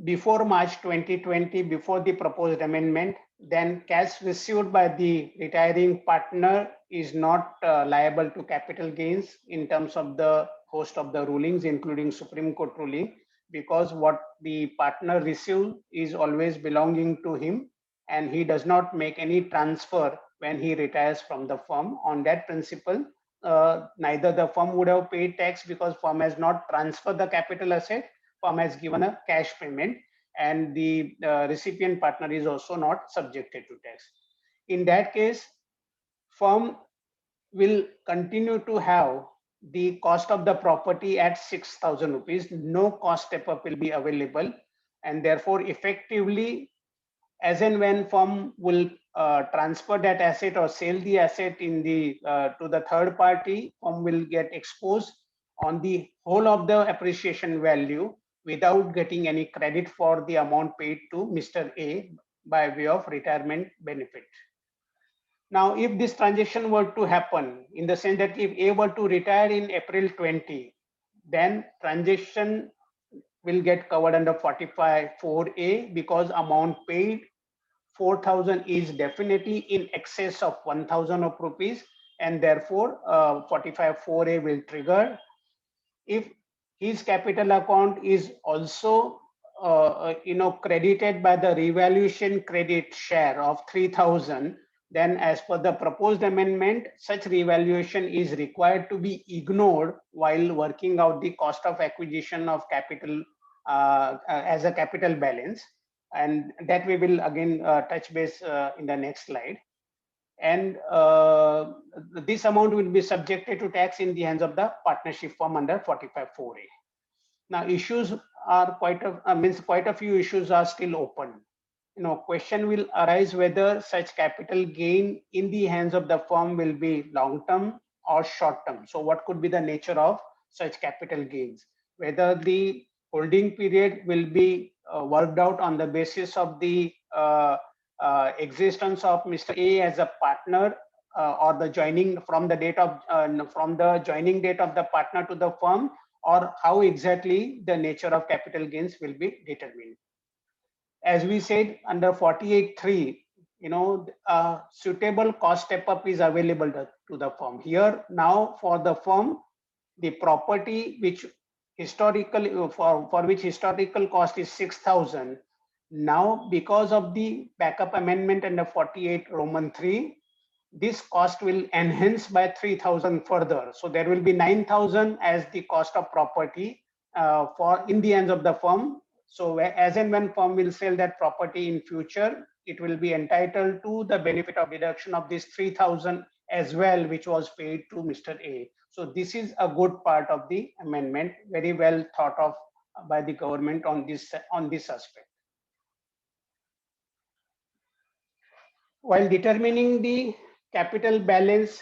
before March 2020, before the proposed amendment, then cash received by the retiring partner is not liable to capital gains in terms of the host of the rulings, including Supreme Court ruling, because what the partner received is always belonging to him, and he does not make any transfer when he retires from the firm. On that principle, neither the firm would have paid tax because firm has not transferred the capital asset, firm has given a cash payment, and the recipient partner is also not subjected to tax. In that case, firm will continue to have the cost of the property at 6,000 rupees. No cost step up will be available, and therefore effectively, as and when firm will transfer that asset or sell the asset in the to the third party, firm will get exposed on the whole of the appreciation value without getting any credit for the amount paid to Mr. A by way of retirement benefit. Now, if this transaction were to happen in the sense that if A were to retire in April 20, then transaction will get covered under 45(4)(a) because amount paid 4,000 is definitely in excess of 1,000 of rupees, and therefore 45(4)(a) will trigger. If his capital account is also credited by the revaluation credit share of 3,000, then as per the proposed amendment, such revaluation is required to be ignored while working out the cost of acquisition of capital as a capital balance, and that we will again touch base in the next slide. And this amount will be subjected to tax in the hands of the partnership firm under 45(4)(a). Now, issues are quite a few issues are still open. Question will arise whether such capital gain in the hands of the firm will be long term or short term. So what could be the nature of such capital gains? Whether the holding period will be worked out on the basis of the existence of Mr. A as a partner or the joining from the date of joining date of the partner to the firm, or how exactly the nature of capital gains will be determined. As we said, under 48(3), suitable cost step up is available to the firm. Here now for the firm, the property which historically for which historical cost is 6,000. Now, because of the backup amendment under 48 Roman 3, this cost will enhance by 3,000 further. So there will be 9,000 as the cost of property for in the hands of the firm. So as and when firm will sell that property in future, it will be entitled to the benefit of deduction of this 3,000 as well, which was paid to Mr. A. So this is a good part of the amendment, very well thought of by the government on this aspect. While determining the capital balance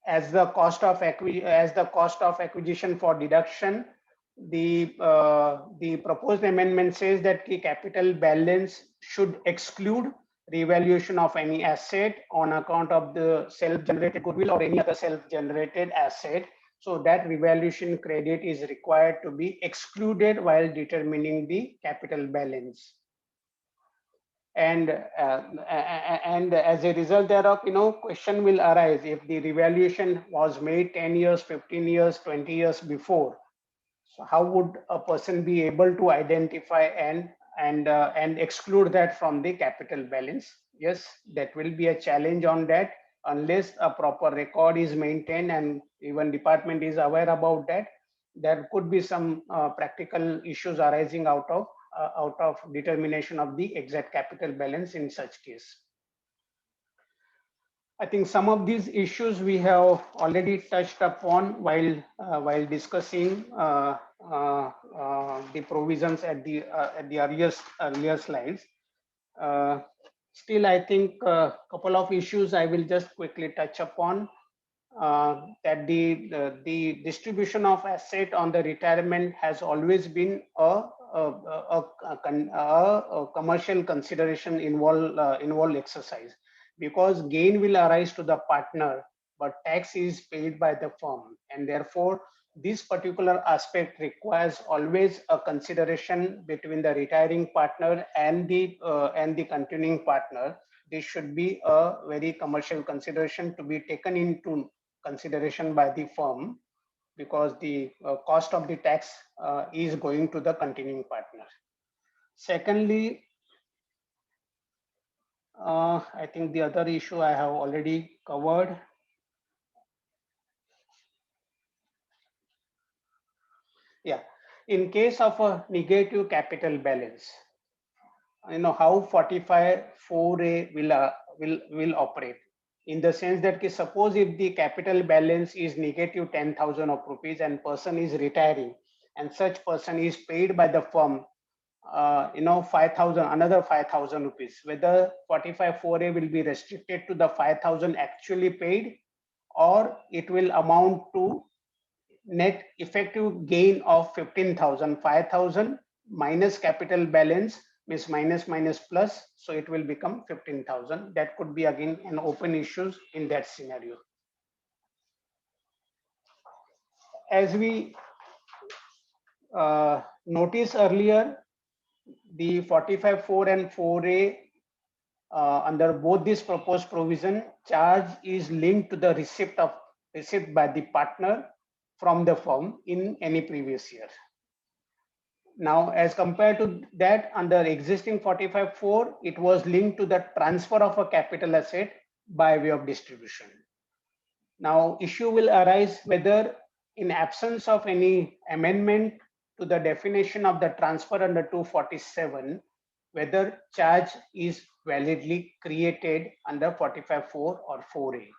as the cost of acquisition for deduction, the proposed amendment says that the capital balance should exclude revaluation of any asset on account of the self-generated goodwill or any other self-generated asset. So that revaluation credit is required to be excluded while determining the capital balance. And as a result thereof, question will arise if the revaluation was made 10 years, 15 years, 20 years before. So how would a person be able to identify and exclude that from the capital balance? Yes, that will be a challenge on that unless a proper record is maintained and even department is aware about that. There could be some practical issues arising out of determination of the exact capital balance in such case. I think some of these issues we have already touched upon while discussing the provisions at the earlier slides. Uh, Still, I think a couple of issues I will just quickly touch upon. That the distribution of asset on the retirement has always been a commercial consideration involved exercise, because gain will arise to the partner, but tax is paid by the firm, and therefore this particular aspect requires always a consideration between the retiring partner and the continuing partner. This should be a very commercial consideration to be taken into consideration by the firm, because the cost of the tax is going to the continuing partner. Secondly, I think the other issue I have already covered. Yeah, in case of a negative capital balance, how 45(4)(a) will operate, in the sense that suppose if the capital balance is negative 10,000 of rupees and person is retiring, and such person is paid by the firm 5,000, another 5,000 rupees, whether 45(4)(a) will be restricted to the 5,000 actually paid, or it will amount to net effective gain of 15,000. 5,000 minus capital balance means minus plus, so it will become 15,000. That could be again an open issue in that scenario. As we noticed earlier, the 45(4) and 4)(a), under both this proposed provision, charge is linked to the receipt by the partner from the firm in any previous year. Now, as compared to that, under existing 45(4), it was linked to the transfer of a capital asset by way of distribution. Now, issue will arise whether, in absence of any amendment to the definition of the transfer under 247, whether charge is validly created under 45(4) or 4)(a).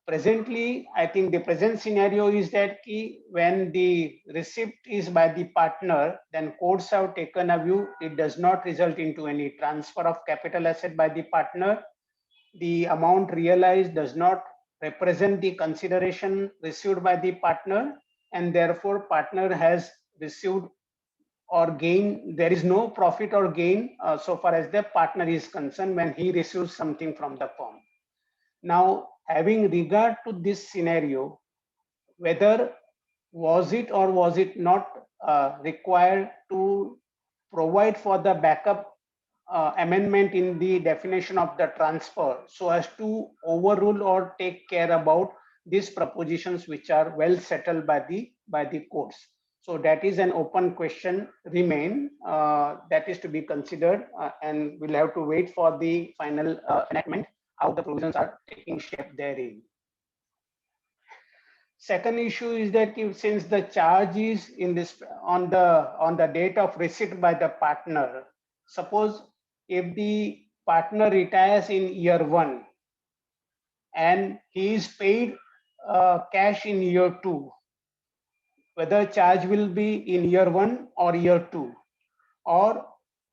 Presently, I think the present scenario is that when the receipt is by the partner, then courts have taken a view it does not result into any transfer of capital asset by the partner. The amount realized does not represent the consideration received by the partner, and therefore partner has received or gain. There is no profit or gain so far as the partner is concerned when he receives something from the firm. Now, having regard to this scenario, whether was it or was it not required to provide for the backup amendment in the definition of the transfer, so as to overrule or take care about these propositions which are well settled by the courts. So that is an open question remain that is to be considered, and we'll have to wait for the final enactment, how the provisions are taking shape therein. Second issue is that since the charge is on the date of receipt by the partner, suppose if the partner retires in year 1 and he is paid cash in year 2, whether charge will be in year 1 or year 2, or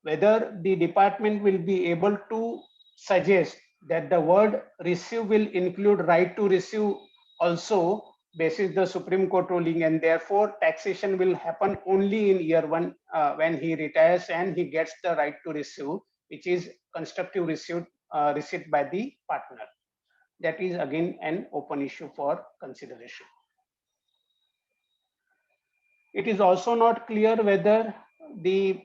whether the department will be able to suggest that the word receive will include right to receive also, basis the Supreme Court ruling, and therefore taxation will happen only in year 1 when he retires and he gets the right to receive, which is constructive receipt by the partner. That is again an open issue for consideration. It is also not clear whether the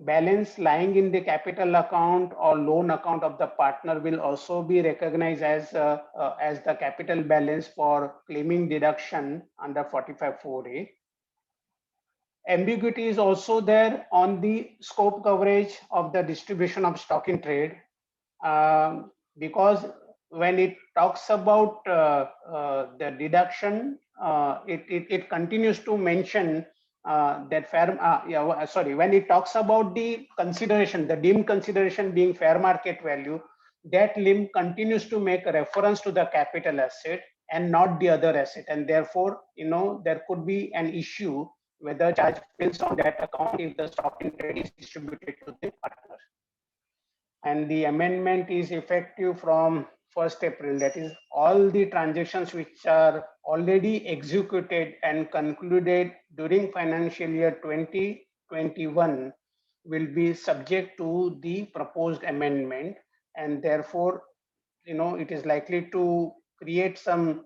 balance lying in the capital account or loan account of the partner will also be recognized as the capital balance for claiming deduction under 45(4)(a). Ambiguity is also there on the scope coverage of the distribution of stock in trade, because when it talks about the deduction, it continues to mention that when it talks about the consideration, the deemed consideration being fair market value, that limb continues to make a reference to the capital asset and not the other asset. And therefore, there could be an issue whether charge fails on that account if the stock in trade is distributed to the partner. And the amendment is effective from 1st April. That is, all the transactions which are already executed and concluded during financial year 2021 will be subject to the proposed amendment, and therefore, it is likely to create some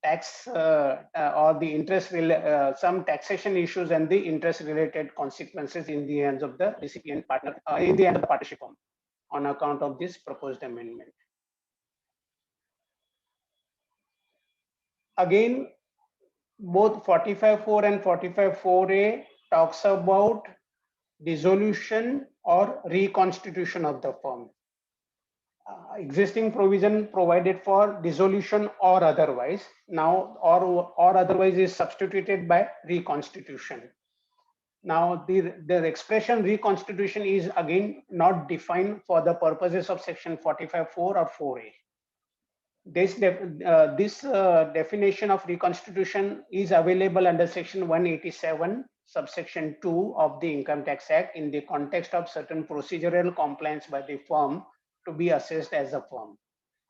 tax or the interest some taxation issues and the interest related consequences in the hands of the recipient partner, in the hand of the partnership firm, on account of this proposed amendment. Again, both 45.4 and 45.4a talks about dissolution or reconstitution of the firm. Existing provision provided for dissolution or otherwise. Now, or otherwise is substituted by reconstitution. Now, the expression reconstitution is again not defined for the purposes of section 45.4 or 4a. This definition of reconstitution is available under section 187 subsection 2 of the Income Tax Act in the context of certain procedural compliance by the firm to be assessed as a firm.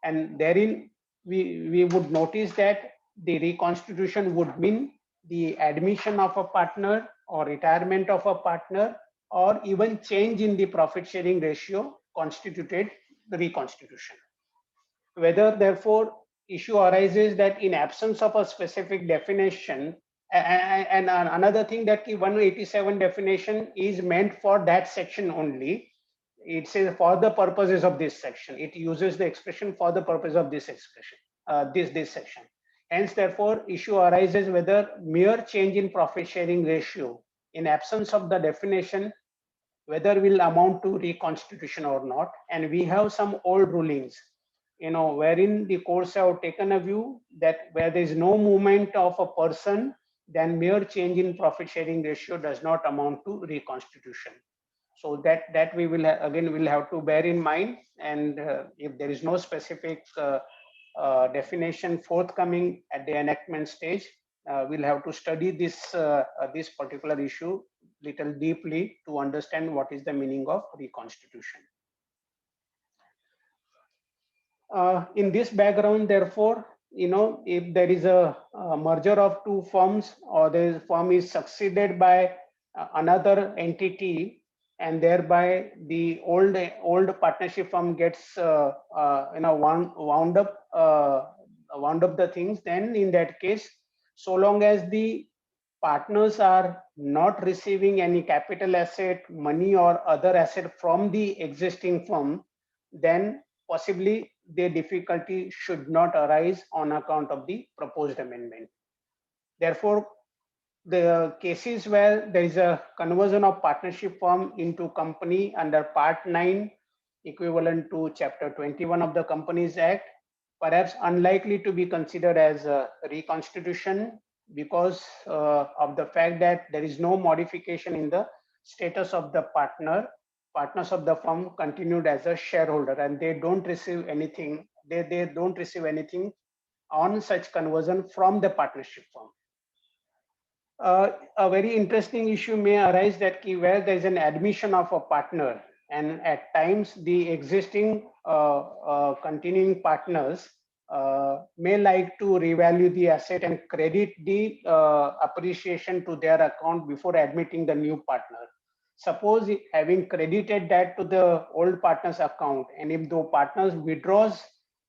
And therein we would notice that the reconstitution would mean the admission of a partner or retirement of a partner or even change in the profit sharing ratio constituted the reconstitution. Whether therefore issue arises that in absence of a specific definition, and another thing that the 187 definition is meant for that section only. It says for the purposes of this section. It uses the expression for the purpose of this expression, this section. Hence, therefore, issue arises whether mere change in profit sharing ratio in absence of the definition, whether will amount to reconstitution or not. And we have some old rulings, wherein the courts have taken a view that where there is no movement of a person, then mere change in profit sharing ratio does not amount to reconstitution. So that we will again will have to bear in mind, and if there is no specific definition forthcoming at the enactment stage, we'll have to study this particular issue little deeply to understand what is the meaning of reconstitution. In this background, therefore, if there is a merger of two firms or the firm is succeeded by another entity, and thereby the old partnership firm gets wound up the things, then in that case, so long as the partners are not receiving any capital asset, money or other asset from the existing firm, then possibly the difficulty should not arise on account of the proposed amendment. Therefore, the cases where there is a conversion of partnership firm into company under Part 9, equivalent to Chapter 21 of the Companies Act, perhaps unlikely to be considered as a reconstitution because of the fact that there is no modification in the status of the partners of the firm continued as a shareholder, and they don't receive anything. They don't receive anything on such conversion from the partnership firm. A very interesting issue may arise that where there is an admission of a partner, and at times the existing continuing partners may like to revalue the asset and credit the appreciation to their account before admitting the new partner. Suppose having credited that to the old partner's account, and if the partners withdraws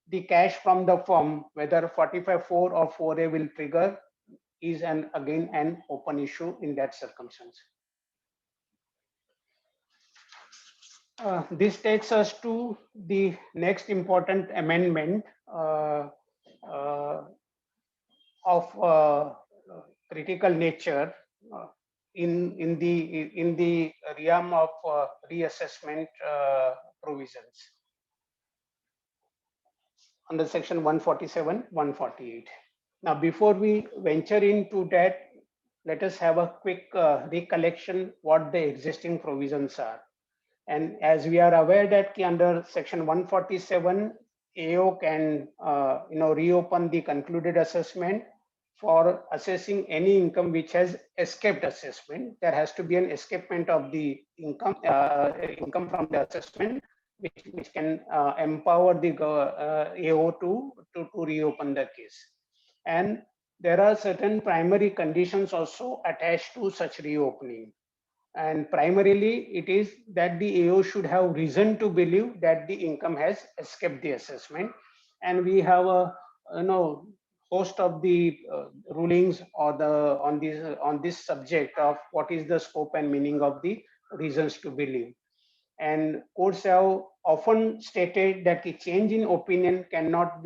the cash from the firm, whether 45.4 or 4a will trigger is again an open issue in that circumstance. This takes us to the next important amendment of critical nature in the realm of reassessment provisions under section 147, 148. Now, before we venture into that, let us have a quick recollection what the existing provisions are. And as we are aware that under section 147, AO can reopen the concluded assessment for assessing any income which has escaped assessment. There has to be an escapement of the income from the assessment, which can empower the AO to reopen the case. And there are certain primary conditions also attached to such reopening. And primarily, it is that the AO should have reason to believe that the income has escaped the assessment. And we have a host of the rulings or on this subject of what is the scope and meaning of the reasons to believe. And courts have often stated that the change in opinion cannot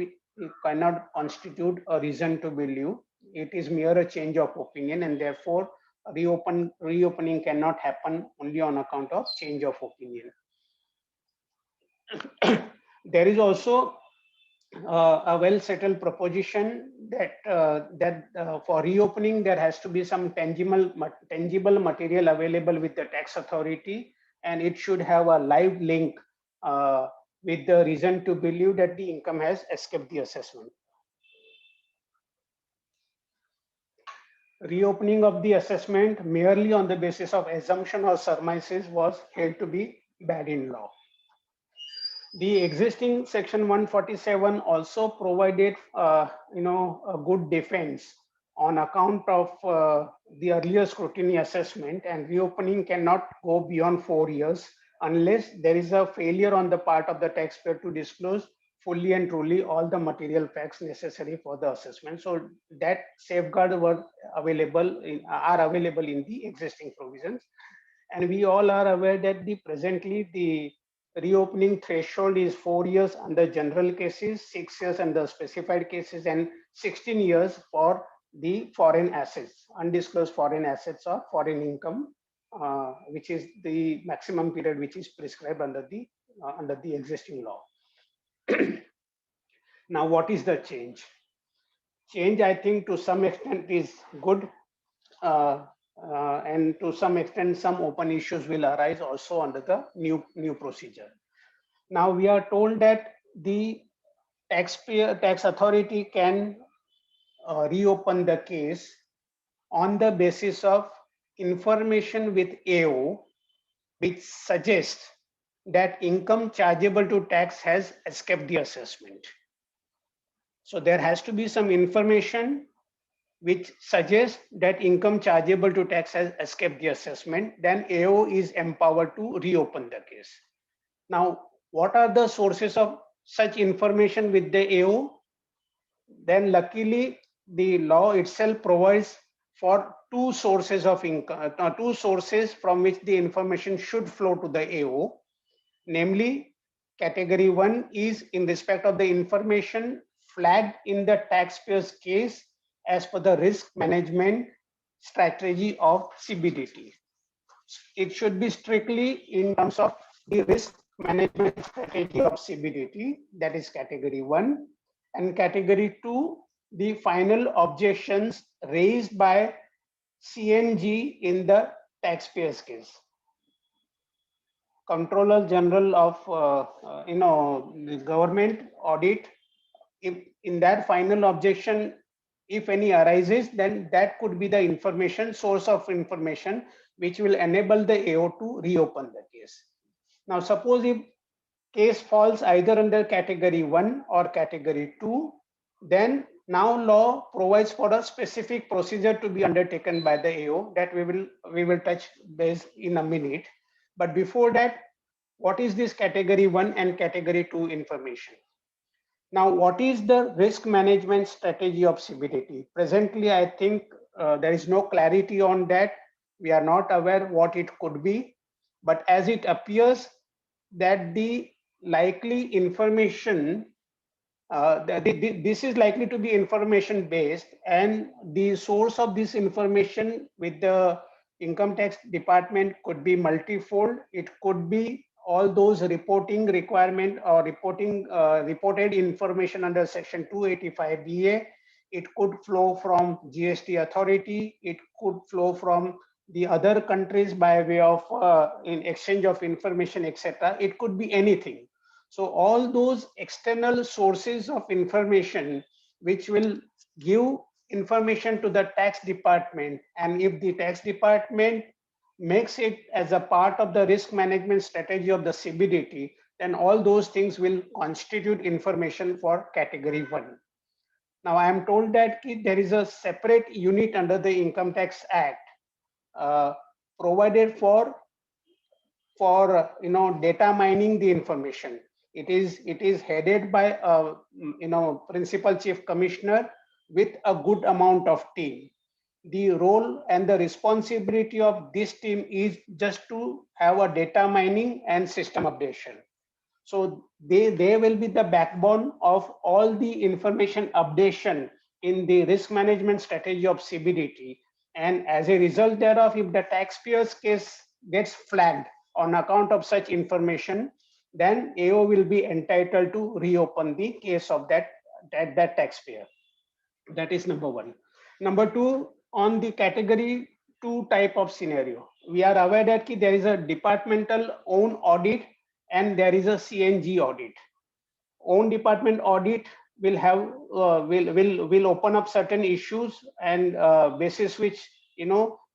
constitute a reason to believe. It is mere a change of opinion, and therefore reopening cannot happen only on account of change of opinion. There is also a well-settled proposition that for reopening there has to be some tangible material available with the tax authority, and it should have a live link with the reason to believe that the income has escaped the assessment. Reopening of the assessment merely on the basis of assumption or surmises was held to be bad in law. The existing section 147 also provided a good defense on account of the earlier scrutiny assessment, and reopening cannot go beyond 4 years unless there is a failure on the part of the taxpayer to disclose fully and truly all the material facts necessary for the assessment. So that safeguard are available in the existing provisions. And we all are aware that presently the reopening threshold is 4 years under general cases, 6 years under specified cases, and 16 years for the foreign assets, undisclosed foreign assets or foreign income, which is the maximum period which is prescribed under the existing law. Now, what is the change? Change, I think, to some extent is good. And to some extent, some open issues will arise also under the new procedure. Now we are told that the tax authority can reopen the case on the basis of information with AO, which suggests that income chargeable to tax has escaped the assessment. So there has to be some information which suggests that income chargeable to tax has escaped the assessment, then AO is empowered to reopen the case. Now, what are the sources of such information with the AO? Then luckily, the law itself provides for two sources of income, two sources from which the information should flow to the AO. Namely, category 1 is in respect of the information flagged in the taxpayer's case as per the risk management strategy of CBDT. It should be strictly in terms of the risk management strategy of CBDT, that is category 1. And category 2, the final objections raised by CNG in the taxpayer's case. Controller General of the government audit, if in that final objection, if any arises, then that could be the source of information which will enable the AO to reopen the case. Now, suppose if case falls either under category 1 or category 2, then now law provides for a specific procedure to be undertaken by the AO that we will touch base in a minute. But before that, what is this category 1 and category 2 information? Now, what is the risk management strategy of CBDT? Presently, I think there is no clarity on that. We are not aware what it could be, but as it appears that the likely information, this is likely to be information based, and the source of this information with the income tax department could be multifold. It could be all those reporting requirement or reported information under section 285BA. It could flow from GST authority. It could flow from the other countries by way of in exchange of information, etc. It could be anything. So all those external sources of information which will give information to the tax department, and if the tax department makes it as a part of the risk management strategy of the CBDT, then all those things will constitute information for category 1. Now I am told that there is a separate unit under the Income Tax Act uh, provided for data mining the information. It is headed by a principal chief commissioner with a good amount of team. The role and the responsibility of this team is just to have a data mining and system updation. So they will be the backbone of all the information updation in the risk management strategy of CBDT. And as a result thereof, if the taxpayer's case gets flagged on account of such information, then AO will be entitled to reopen the case of that taxpayer. That is number one. Number two, on the category 2 type of scenario, we are aware that there is a departmental own audit and there is a CNG audit. Own department audit will have will open up certain issues, and basis which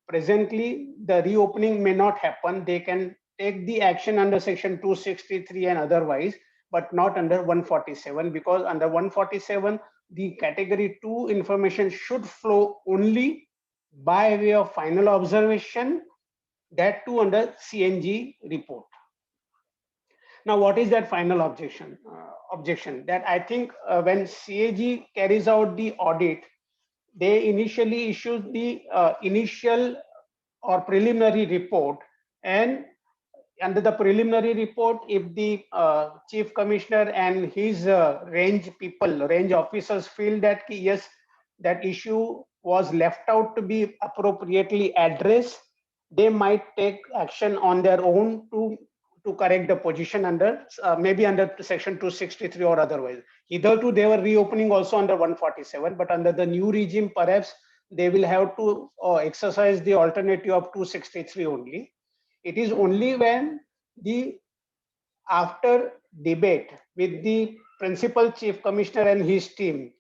presently the reopening may not happen. They can take the action under section 263 and otherwise, but not under 147, because under 147 the category 2 information should flow only by way of final observation, that too under CNG report. Now, what is that final objection? Objection that I think when CAG carries out the audit, they initially issue the initial or preliminary report, and under the preliminary report, if the chief commissioner and his range officers feel that yes, that issue was left out to be appropriately addressed, they might take action on their own to correct the position under maybe under section 263 or otherwise. Hitherto they were reopening also under 147, but under the new regime perhaps they will have to exercise the alternative of 263 only. It is only when the after debate with the principal chief commissioner and his team,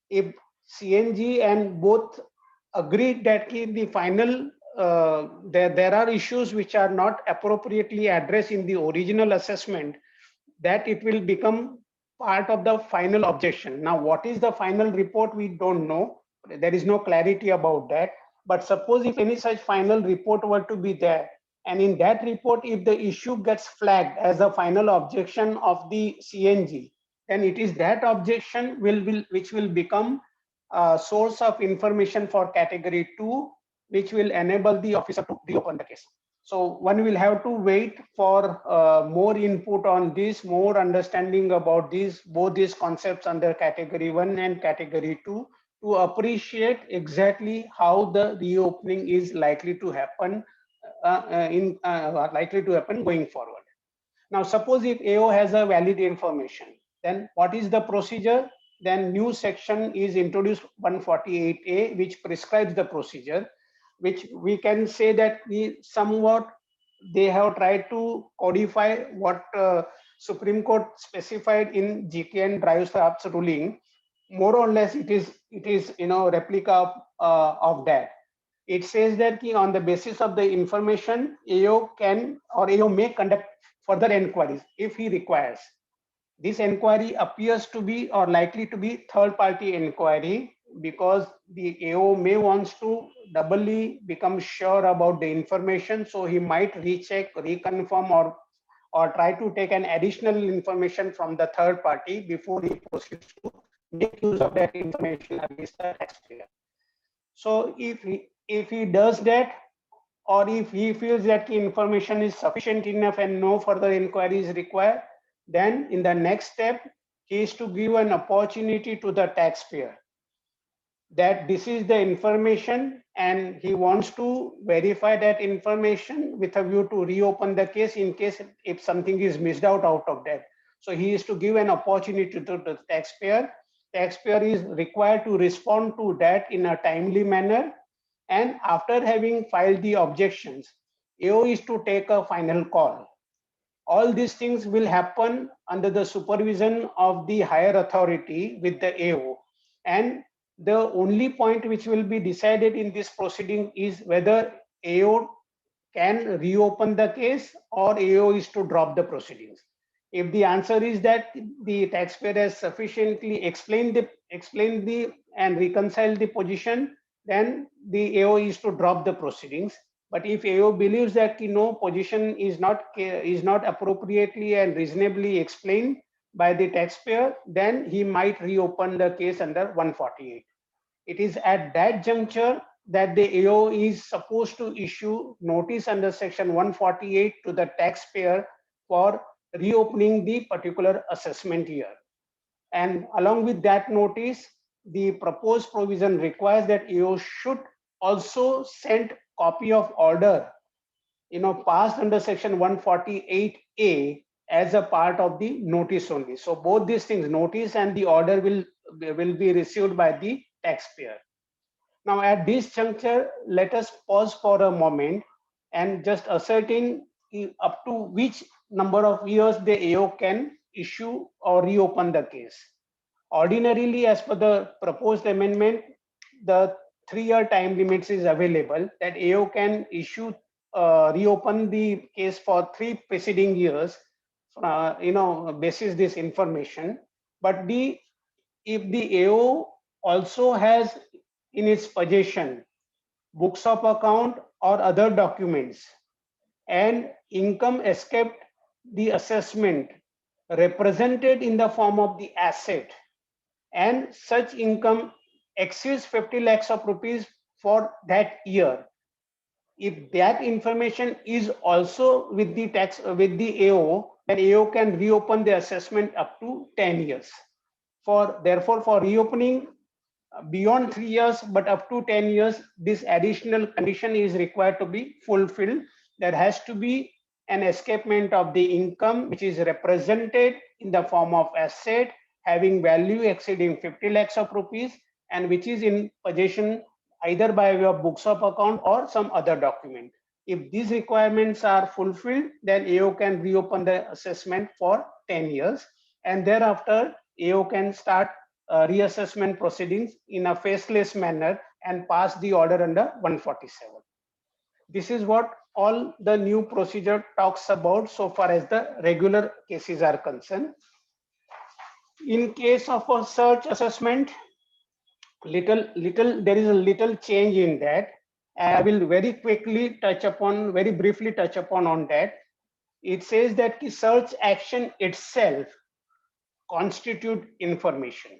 if CNG and both agreed that the final there are issues which are not appropriately addressed in the original assessment, that it will become part of the final objection. Now, what is the final report? We don't know. There is no clarity about that. But suppose if any such final report were to be there, and in that report, if the issue gets flagged as a final objection of the CNG, then it is that objection which will become a source of information for category 2, which will enable the officer to reopen the case. So one will have to wait for more input on this, more understanding about both these concepts under category 1 and category 2, to appreciate exactly how the reopening is likely to happen going forward. Now, suppose if AO has a valid information, then what is the procedure? Then new section is introduced, 148A, which prescribes the procedure, which we can say that they have tried to codify what Supreme Court specified in GK and Dreyfus ruling. More or less, it is replica of that. It says that on the basis of the information, AO can or AO may conduct further inquiries if he requires. This inquiry appears to be or likely to be third-party inquiry, because the AO may wants to doubly become sure about the information, so he might recheck, reconfirm, or try to take an additional information from the third party before he proceeds to make use of that information against the taxpayer. So if he does that, or if he feels that the information is sufficient enough and no further inquiry is required, then in the next step, he is to give an opportunity to the taxpayer that this is the information, and he wants to verify that information with a view to reopen the case in case if something is missed out of that. So he is to give an opportunity to the taxpayer. Taxpayer is required to respond to that in a timely manner, And after having filed the objections, AO is to take a final call. All these things will happen under the supervision of the higher authority with the AO. And the only point which will be decided in this proceeding is whether AO can reopen the case or AO is to drop the proceedings. If the answer is that the taxpayer has sufficiently explained the and reconciled the position, then the AO is to drop the proceedings. But if AO believes that no position is not appropriately and reasonably explained by the taxpayer, then he might reopen the case under 148. It is at that juncture that the AO is supposed to issue notice under section 148 to the taxpayer for reopening the particular assessment year. And along with that notice, the proposed provision requires that AO should also send copy of order passed under section 148A as a part of the notice only. So both these things, notice and the order, will be received by the taxpayer. Now at this juncture, let us pause for a moment and just ascertain up to which number of years the AO can issue or reopen the case. Ordinarily, as per the proposed amendment, the 3-year time limits is available that AO can issue reopen the case for 3 preceding years, basis this information. But if the AO also has in its possession books of account or other documents and income escaped the assessment represented in the form of the asset, and such income exceeds 50 lakhs of rupees for that year, if that information is also with the AO, then AO can reopen the assessment up to 10 years. Therefore, for reopening beyond 3 years but up to 10 years, this additional condition is required to be fulfilled. There has to be an escapement of the income which is represented in the form of asset having value exceeding 50 lakhs of rupees and which is in possession either by way of books of account or some other document. If these requirements are fulfilled, then AO can reopen the assessment for 10 years, and thereafter AO can start reassessment proceedings in a faceless manner and pass the order under 147. This is what all the new procedure talks about so far as the regular cases are concerned. In case of a search assessment, there is a little change in that. I will very briefly touch upon on that. It says that the search action itself constitute information.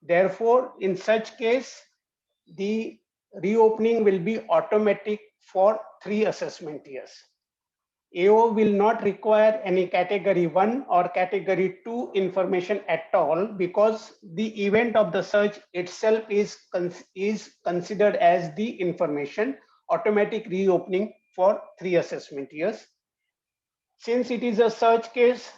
Therefore, in such case, the reopening will be automatic for 3 assessment years. AO will not require any category 1 or category 2 information at all because the event of the search itself is considered as the information. Automatic reopening for 3 assessment years. Since it is a search case,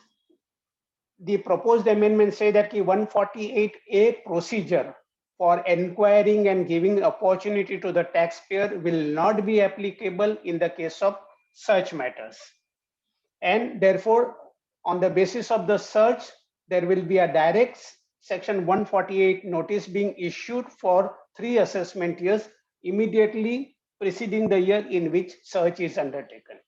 the proposed amendment say that the 148A procedure for inquiring and giving opportunity to the taxpayer will not be applicable in the case of such matters. And therefore, on the basis of the search, there will be a direct section 148 notice being issued for 3 assessment years immediately preceding the year in which search is undertaken.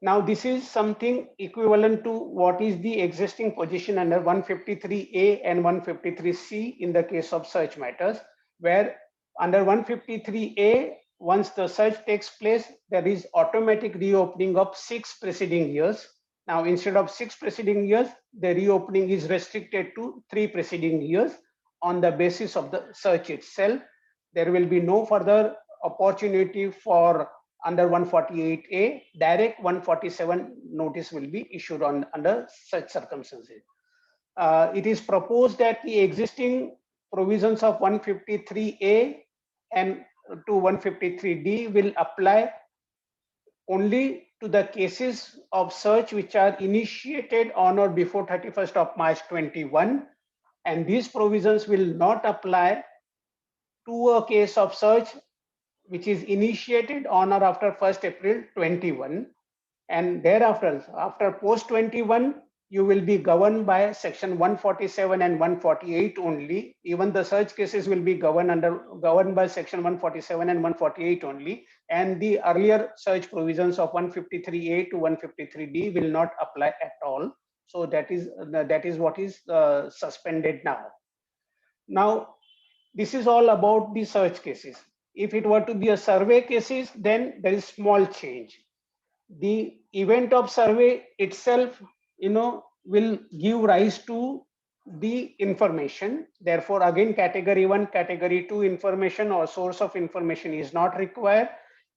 Now, this is something equivalent to what is the existing position under 153A and 153C in the case of search matters, where under 153A, once the search takes place, there is automatic reopening of 6 preceding years. Now, instead of 6 preceding years, the reopening is restricted to 3 preceding years on the basis of the search itself. There will be no further opportunity for under 148A, direct 147 notice will be issued under such circumstances. It is proposed that the existing provisions of 153A and to 153D will apply only to the cases of search which are initiated on or before 31st of March 21, and these provisions will not apply to a case of search which is initiated on or after 1st April 21. And thereafter, after post 21, you will be governed by section 147 and 148 only. Even the search cases will be governed by section 147 and 148 only. And the earlier search provisions of 153A to 153D will not apply at all. So that is what is suspended now. Now, this is all about the search cases. If it were to be a survey cases, then there is small change. The event of survey itself, will give rise to the information. Therefore, again, category 1, category 2 information or source of information is not required.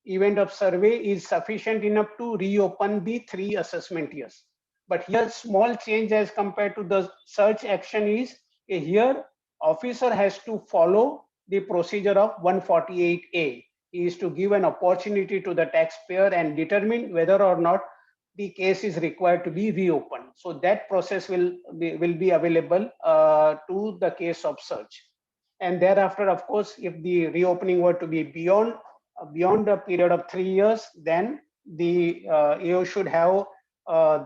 Event of survey is sufficient enough to reopen the 3 assessment years. But here, small change as compared to the search action is, here officer has to follow the procedure of 148A. Is to give an opportunity to the taxpayer and determine whether or not the case is required to be reopened. So that process will be available to the case of search. And thereafter, of course, if the reopening were to be beyond a period of 3 years, then the AO should have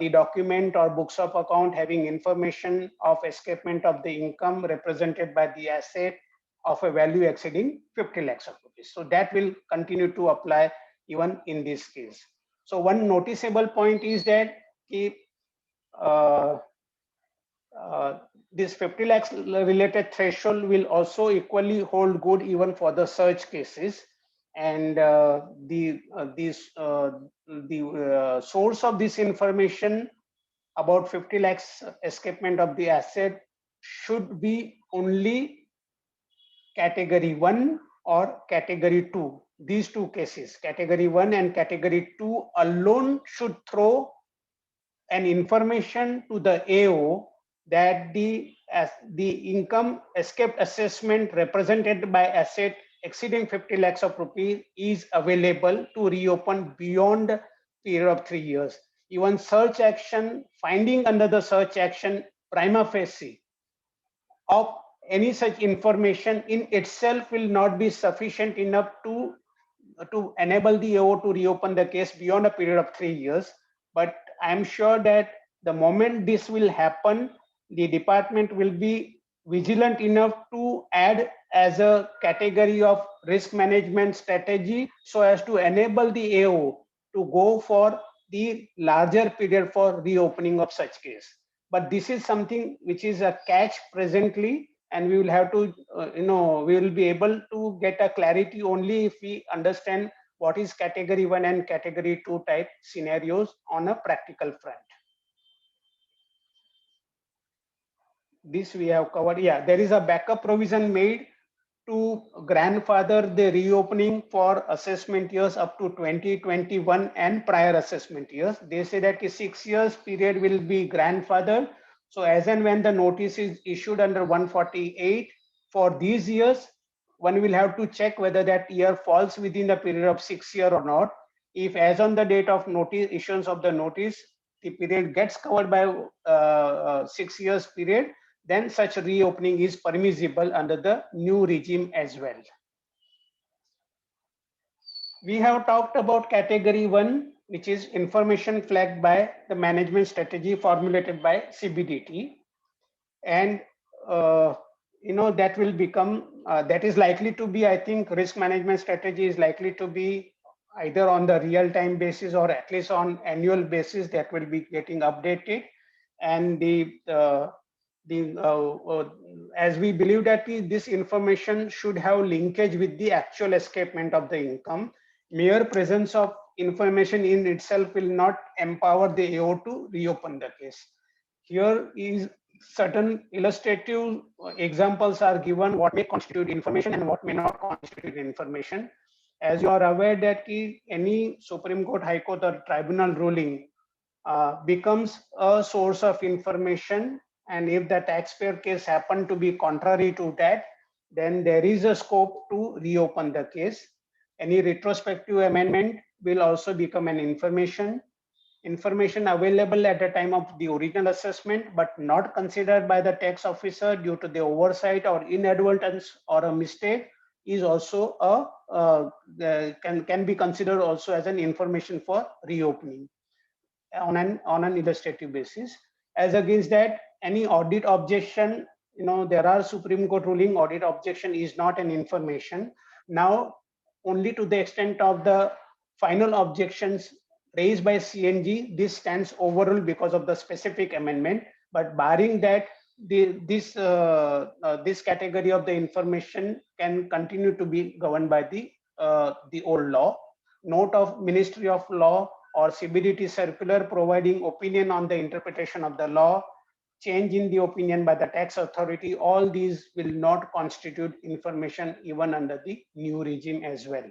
the document or books of account having information of escapement of the income represented by the asset of a value exceeding 50 lakhs of rupees. So that will continue to apply even in this case. So one noticeable point is that this 50 lakhs related threshold will also equally hold good even for the search cases. And the source of this information about 50 lakhs escapement of the asset should be only category 1 or category 2. These two cases, category 1 and category 2 alone, should throw an information to the AO that the income escaped assessment represented by asset exceeding 50 lakhs of rupees is available to reopen beyond period of 3 years. Even search action, finding under the search action prima facie of any such information in itself will not be sufficient enough to enable the AO to reopen the case beyond a period of 3 years. But I'm sure that the moment this will happen, the department will be vigilant enough to add as a category of risk management strategy so as to enable the AO to go for the larger period for reopening of such case. But this is something which is a catch presently, and we will have to, we will be able to get a clarity only if we understand what is category 1 and category 2 type scenarios on a practical front. This we have covered. Yeah, there is a backup provision made to grandfather the reopening for assessment years up to 2021 and prior assessment years. They say that the 6 years period will be grandfathered. So as and when the notice is issued under 148 for these years, one will have to check whether that year falls within the period of 6 years or not. If as on the date of notice issuance of the notice, the period gets covered by 6 years period, then such reopening is permissible under the new regime as well. We have talked about category 1, which is information flagged by the management strategy formulated by CBDT. And that will become, that is likely to be, I think, risk management strategy is likely to be either on the real-time basis or at least on annual basis that will be getting updated. And as we believe that this information should have linkage with the actual escapement of the income, mere presence of information in itself will not empower the AO to reopen the case. Here is certain illustrative examples are given what may constitute information and what may not constitute information. As you are aware that any Supreme Court, High Court or tribunal ruling becomes a source of information, and if the taxpayer case happen to be contrary to that, then there is a scope to reopen the case. Any retrospective amendment will also become an information available at the time of the original assessment, but not considered by the tax officer due to the oversight or inadvertence or a mistake, is also can be considered also as an information for reopening on an illustrative basis. As against that, any audit objection, there are Supreme Court ruling, audit objection is not an information. Now, only to the extent of the final objections raised by CNG, this stands overruled because of the specific amendment. But barring that, this category of the information can continue to be governed by the old law. Note of Ministry of Law or CBDT circular providing opinion on the interpretation of the law, change in the opinion by the tax authority, all these will not constitute information even under the new regime as well.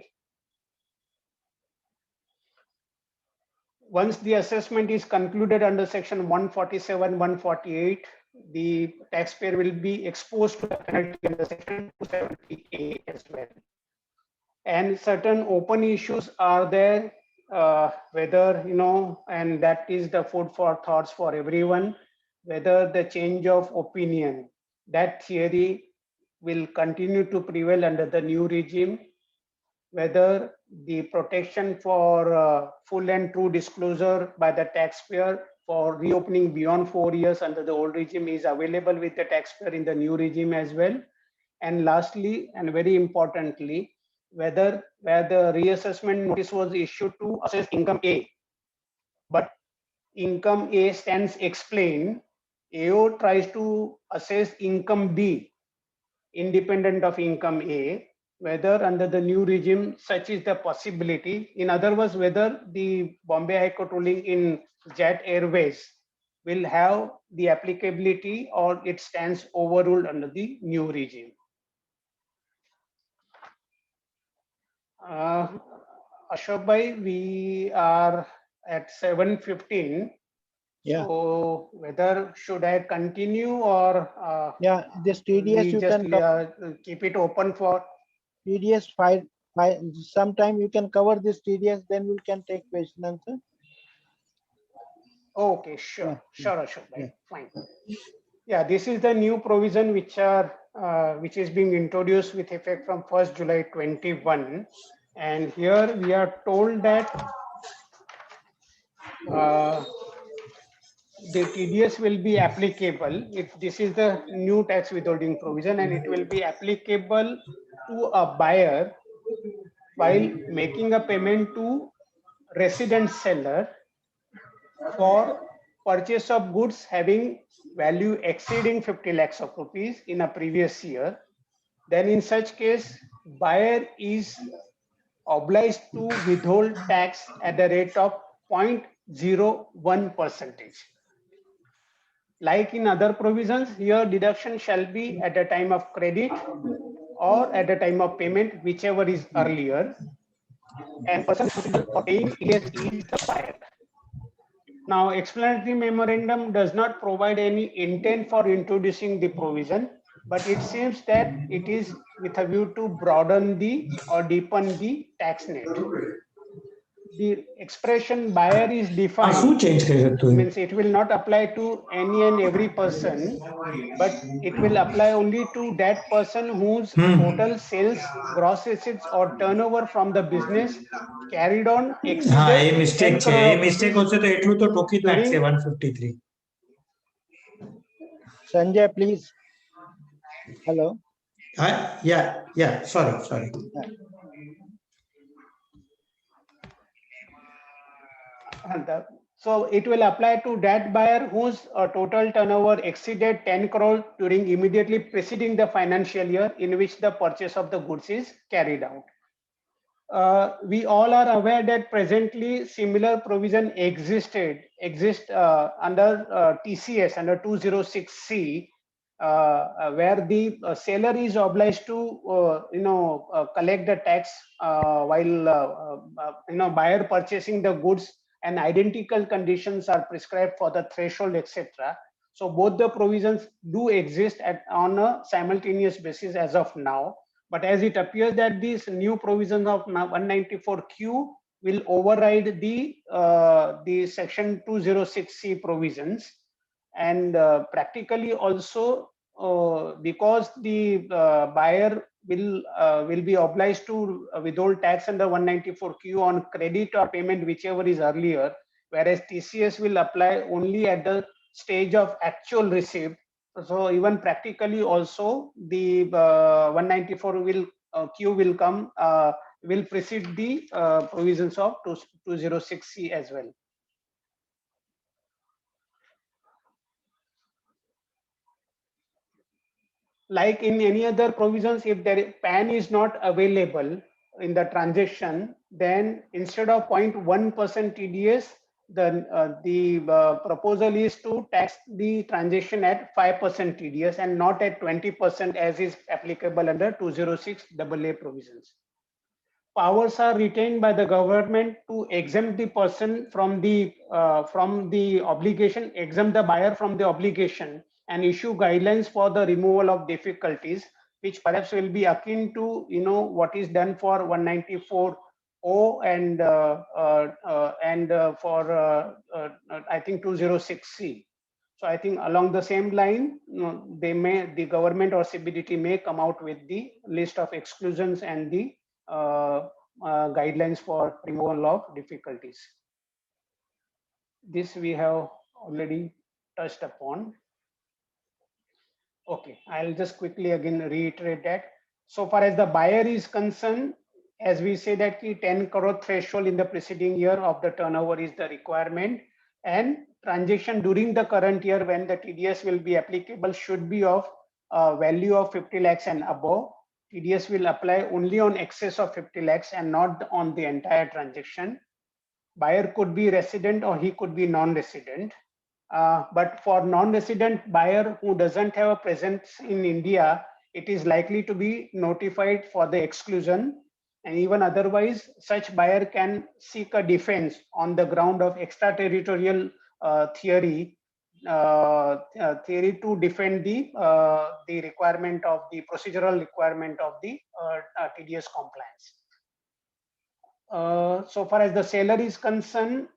Once the assessment is concluded under section 147, 148, the taxpayer will be exposed to the penalty under section 270A as well. And certain open issues are there, whether, and that is the food for thoughts for everyone, whether the change of opinion, that theory will continue to prevail under the new regime, whether the protection for full and true disclosure by the taxpayer for reopening beyond 4 years under the old regime is available with the taxpayer in the new regime as well. And lastly, and very importantly, where the reassessment notice was issued to assess income A, but income A stands explained, AO tries to assess income B independent of income A, whether under the new regime such is the possibility. In other words, whether the Bombay High Court ruling in Jet Airways will have the applicability or it stands overruled under the new regime. Ashok bhai, we are at 7:15. Yeah. So whether should I continue or yeah, this TDS you just can keep it open for TDS 5. Sometime you can cover this TDS, then we can take question answer. Okay, sure, Yeah. sure, Ashok bhai, fine. Yeah, this is the new provision which is being introduced with effect from 1st July 21. And here we are told that the TDS will be applicable if this is the new tax withholding provision, and it will be applicable to a buyer while making a payment to resident seller for purchase of goods having value exceeding 50 lakhs of rupees in a previous year. Then in such case, buyer is obliged to withhold tax at the rate of 0.01%. Like in other provisions, here deduction shall be at the time of credit or at the time of payment, whichever is earlier. And person for paying TDS is the buyer. Now, explanatory memorandum does not provide any intent for introducing the provision, but it seems that it is with a view to broaden or deepen the tax net. The expression buyer is defined, means it will not apply to any and every person, but it will apply only to that person whose total sales, gross assets or turnover from the business carried on exceeded 10 crore mistake also to એટલું તો talkie જ નાખશે 153. Sanjay, please. Hello. Yeah, sorry. So it will apply to that buyer whose total turnover exceeded 10 crore during immediately preceding the financial year in which the purchase of the goods is carried out. We all are aware that presently similar provision exists under TCS under 206C, where the seller is obliged to collect the tax while buyer purchasing the goods, and identical conditions are prescribed for the threshold, etc. So both the provisions do exist on a simultaneous basis as of now. But as it appears that these new provisions of 194Q will override the section 206C provisions, and practically also because the buyer will be obliged to withhold tax under 194Q on credit or payment, whichever is earlier, whereas TCS will apply only at the stage of actual receipt. So even practically also the 194 will Q will come will precede the provisions of 206C as well. Like in any other provisions, if the PAN is not available in the transaction, then instead of 0.1% TDS, the proposal is to tax the transaction at 5% TDS and not at 20% as is applicable under 206 AA provisions. Powers are retained by the government to exempt the person from the obligation, exempt the buyer from the obligation, and issue guidelines for the removal of difficulties, which perhaps will be akin to what is done for 194O and for I think 206C. So I think along the same line, the government or CBDT may come out with the list of exclusions and the guidelines for removal of difficulties. This we have already touched upon. Okay, I'll just quickly again reiterate that. So far as the buyer is concerned, as we say that the 10 crore threshold in the preceding year of the turnover is the requirement, and transaction during the current year when the TDS will be applicable should be of value of 50 lakhs and above. TDS will apply only on excess of 50 lakhs and not on the entire transaction. Buyer could be resident or he could be non-resident. But for non-resident buyer who doesn't have a presence in India, it is likely to be notified for the exclusion. And even otherwise, such buyer can seek a defense on the ground of extraterritorial theory to defend the requirement of the procedural requirement of the TDS compliance. So far as the seller is concerned,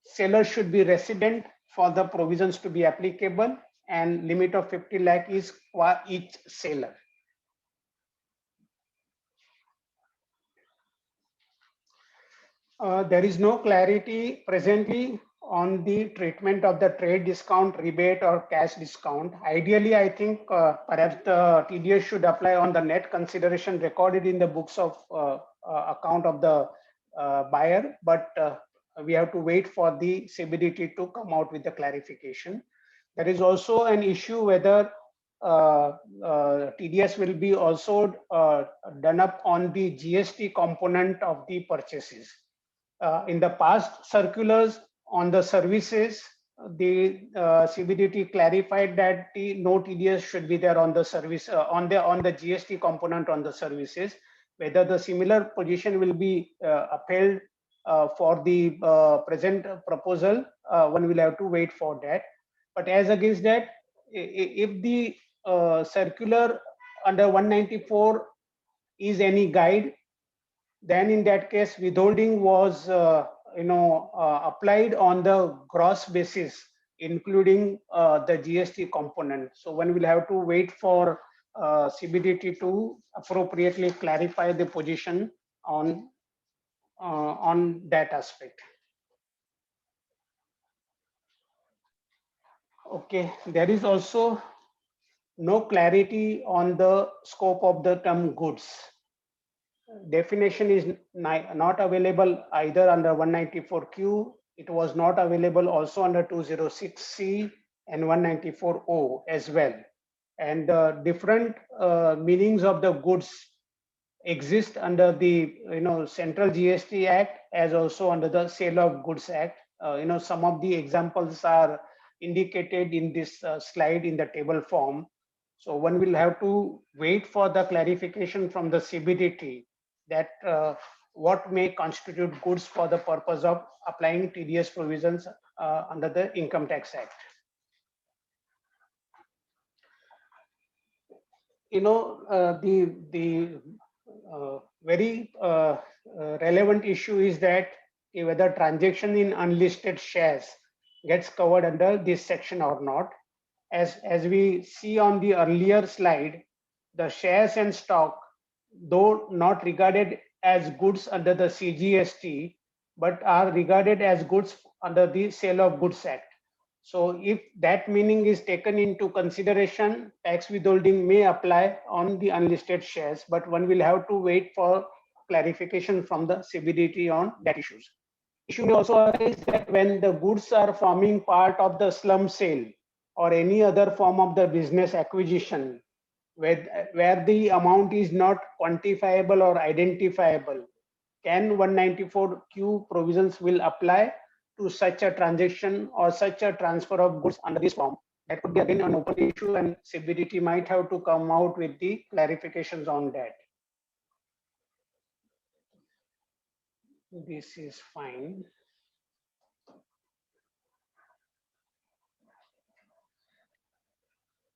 seller should be resident for the provisions to be applicable, and limit of 50 lakh is for each seller. There is no clarity presently on the treatment of the trade discount, rebate, or cash discount. Ideally, I think perhaps the TDS should apply on the net consideration recorded in the books of account of the buyer, but we have to wait for the CBDT to come out with the clarification. There is also an issue whether TDS will be also done up on the GST component of the purchases. In the past circulars on the services, the CBDT clarified that no TDS should be there on the service on the GST component on the services. Whether the similar position will be upheld for the present proposal, one will have to wait for that. But as against that, if the circular under 194 is any guide, then in that case withholding was applied on the gross basis, including the GST component. So one will have to wait for CBDT to appropriately clarify the position on that aspect. Okay, there is also no clarity on the scope of the term goods. Definition is not available either under 194Q. It was not available also under 206C and 194O as well. And different meanings of the goods exist under the Central GST Act as also under the Sale of Goods Act. Some of the examples are indicated in this slide in the table form. So one will have to wait for the clarification from the CBDT that what may constitute goods for the purpose of applying TDS provisions under the Income Tax Act. The very relevant issue is that whether transaction in unlisted shares gets covered under this section or not. As we see on the earlier slide, the shares and stock, though not regarded as goods under the CGST, but are regarded as goods under the Sale of Goods Act. So if that meaning is taken into consideration, tax withholding may apply on the unlisted shares, but one will have to wait for clarification from the CBDT on that issues. Issue may also arise that when the goods are forming part of the slum sale or any other form of the business acquisition, where the amount is not quantifiable or identifiable, can 194Q provisions will apply to such a transaction or such a transfer of goods under this form? That could be again an open issue, and CBDT might have to come out with the clarifications on that. This is fine.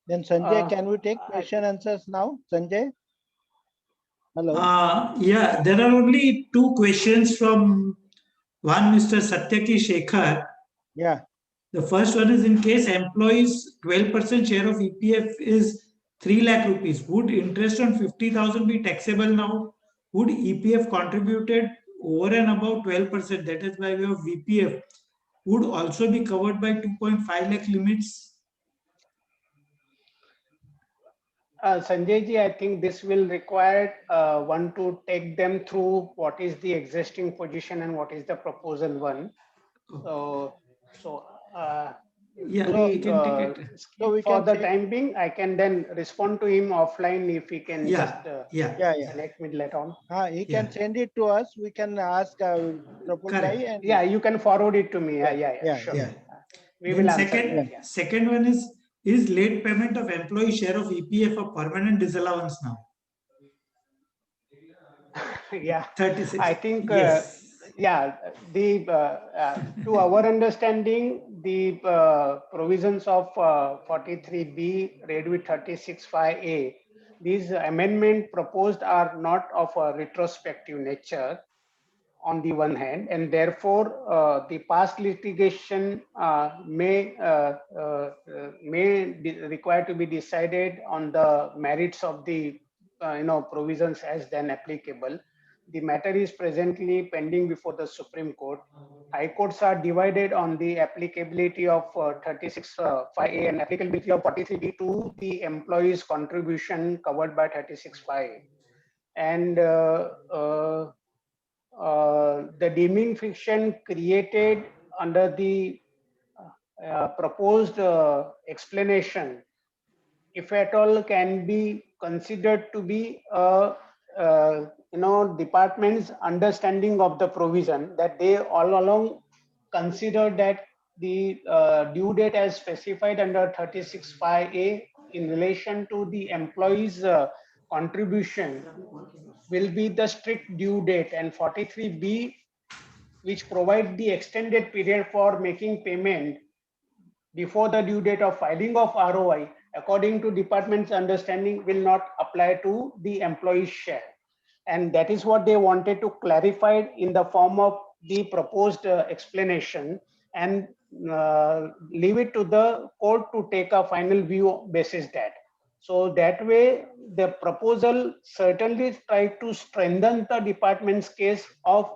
Then Sanjay, Uh, can we take question answers now? Sanjay? Hello? Yeah, there are only two questions from one Mr. Satyaki Shekhar. Yeah. The first one is, in case employees 12% share of EPF is 3 lakh rupees, would interest on 50,000 be taxable now? Would EPF contributed over and above 12%, that is by way of VPF, would also be covered by 2.5 lakh limits? Sanjay ji, I think this will require one to take them through what is the existing position and what is the proposal one. So Yeah, so, we can take it. So we for can the say- time being, I can then respond to him offline if he can Yeah, just yeah. connect me later on. He can Yeah. send it to us. We can ask Prabhu Correct. Bhai and Yeah, you can forward it to me. Yeah, Sure. yeah. We Then will answer that. Yeah. second one is late payment of employee share of EPF a permanent disallowance now? Yeah, 36. I think Yes. yeah, the to our understanding, the provisions of 43B read with 36(5)(a), these amendment proposed are not of a retrospective nature on the one hand, and therefore the past litigation may require to be decided on the merits of the provisions as then applicable. The matter is presently pending before the Supreme Court. High courts are divided on the applicability of 36(5)(a) and applicability of 43B to the employee's contribution covered by 36(5). And the deeming fiction created under the proposed explanation, if at all, can be considered to be department's understanding of the provision, that they all along consider that the due date as specified under 36(5)(a) in relation to the employee's contribution will be the strict due date, and 43B, which provides the extended period for making payment before the due date of filing of ROI, according to department's understanding, will not apply to the employee's share. And that is what they wanted to clarify in the form of the proposed explanation, and leave it to the court to take a final view basis that. So that way, the proposal certainly tried to strengthen the department's case of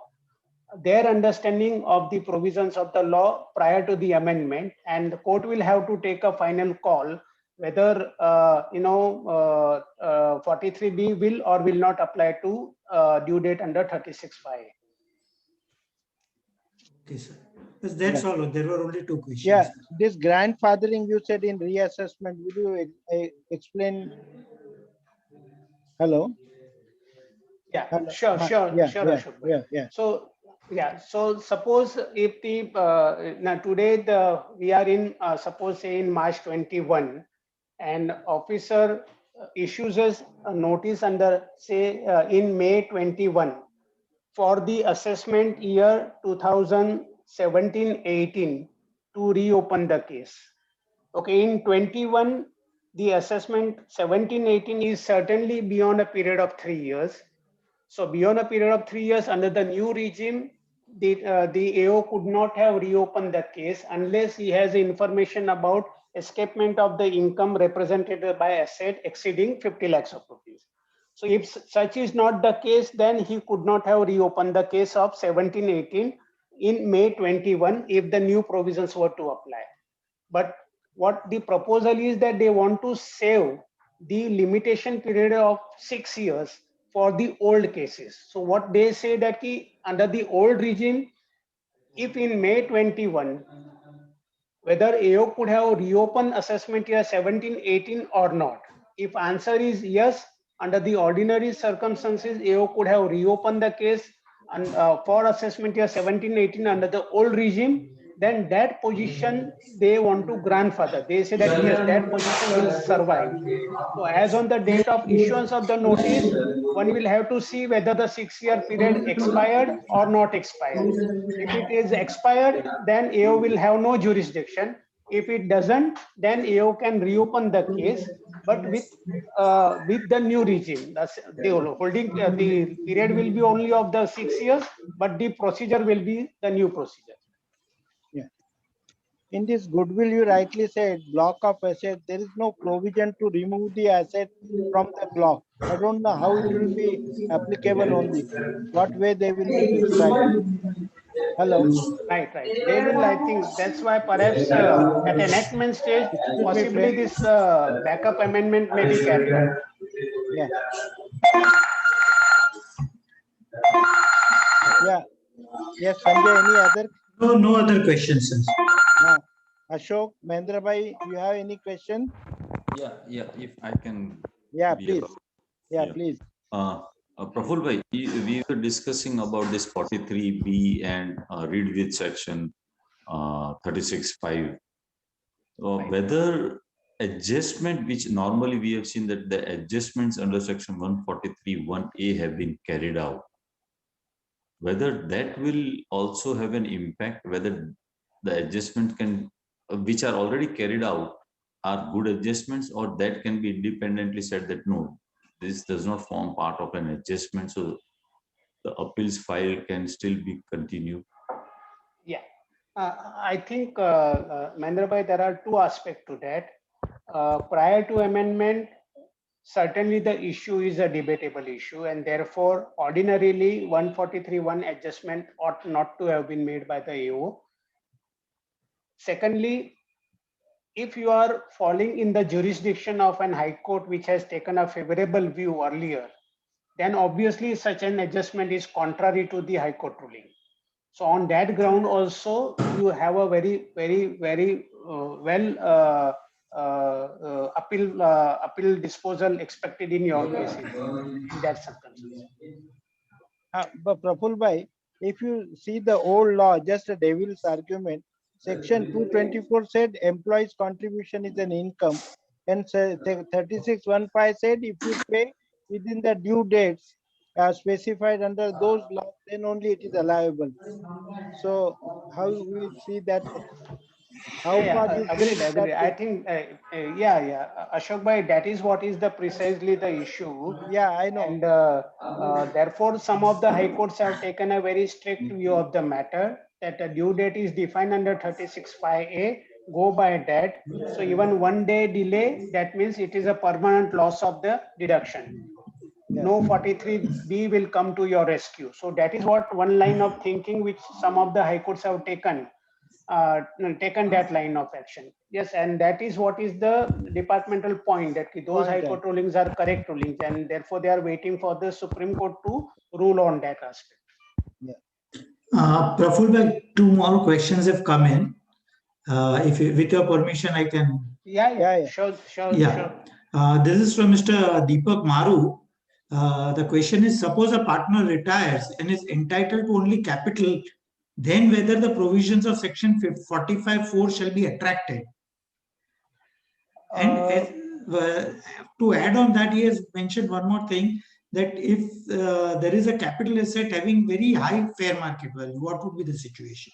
their understanding of the provisions of the law prior to the amendment, and the court will have to take a final call whether 43B will or will not apply to due date under 36(5). Okay, sir. That's all. There were only two questions. Yeah, this grandfathering you said in reassessment, would you explain? Hello? Yeah, Hello? sure, Ashok bhai. Yeah. So suppose if the now today we are in suppose say in March 21, and officer issues us a notice under say in May 21 for the assessment year 2017-18 to reopen the case. Okay, in 21, the assessment 17-18 is certainly beyond a period of 3 years. So beyond a period of 3 years under the new regime, the AO could not have reopened the case unless he has information about escapement of the income represented by asset exceeding 50 lakhs of rupees. So if such is not the case, then he could not have reopened the case of 17-18 in May 21 if the new provisions were to apply. But what the proposal is that they want to save the limitation period of 6 years for the old cases. So what they say that under the old regime, if in May 21, whether AO could have reopened assessment year 17-18 or not. If answer is yes, under the ordinary circumstances, AO could have reopened the case and for assessment year 17-18 under the old regime, then that position they want to grandfather. They say that yes, that position will survive. So as on the date of issuance of the notice, one will have to see whether the 6-year period expired or not expired. If it is expired, then AO will have no jurisdiction. If it doesn't, then AO can reopen the case, but with the new regime. The holding the period will be only of the 6 years, but the procedure will be the new procedure. In this goodwill, you rightly said block of asset. There is no provision to remove the asset from the block. I don't know how it will be applicable on this. What way they will be prescribed. Hello. Right. They will, I think that's why perhaps at enactment stage, Excuse me, possibly friend. this backup amendment may be carried out. Yeah. Yeah. Yes, Sanjay, any other? No other questions, sir. Ashok, Mahendra Bhai, you have any question? Yeah, if I can. Yeah, be please. allowed. Yeah, Yeah. please. Praful bhai, we were discussing about this 43B and read with section 36(5). Right. Whether adjustment, which normally we have seen that the adjustments under section 143(1)A have been carried out, whether that will also have an impact, whether the adjustment can, which are already carried out, are good adjustments, or that can be independently said that no, this does not form part of an adjustment, so the appeals file can still be continued. Yeah, I think, Mahendra Bhai, there are two aspects to that. Prior to amendment, certainly the issue is a debatable issue, and therefore ordinarily 143(1) adjustment ought not to have been made by the AO. Secondly, if you are falling in the jurisdiction of an high court which has taken a favorable view earlier, then obviously such an adjustment is contrary to the high court ruling. So on that ground also, you have a very appeal disposal expected in your cases in that circumstance. But Praful Bhai, if you see the old law, just a devil's argument, section 224 said employee's contribution is an income, and 36(1)(5) said if you pay within the due dates specified under those laws, then only it is allowable. So how we see that? How far you Agreed. think that? I think, Ashok Bhai, that is what is precisely the issue. Yeah, I know. And therefore, some of the high courts have taken a very strict view of the matter, that a due date is defined under 36(5)(A, go by that. So even 1 day delay, that means it is a permanent loss of the deduction. No 43B will come to your rescue. So that is what one line of thinking which some of the high courts have taken that line of action. Yes, and that is what is the departmental point, that those high court rulings are correct rulings, and therefore they are waiting for the Supreme Court to rule on that aspect. Praful bhai, two more questions have come in. If with your permission, I can. Yeah. Sure. This is from Mr. Deepak Maru. The question is: suppose a partner retires and is entitled to only capital, then whether the provisions of section 45(4) shall be attracted. And to add on that, he has mentioned one more thing, that if there is a capital asset having very high fair market value, what would be the situation?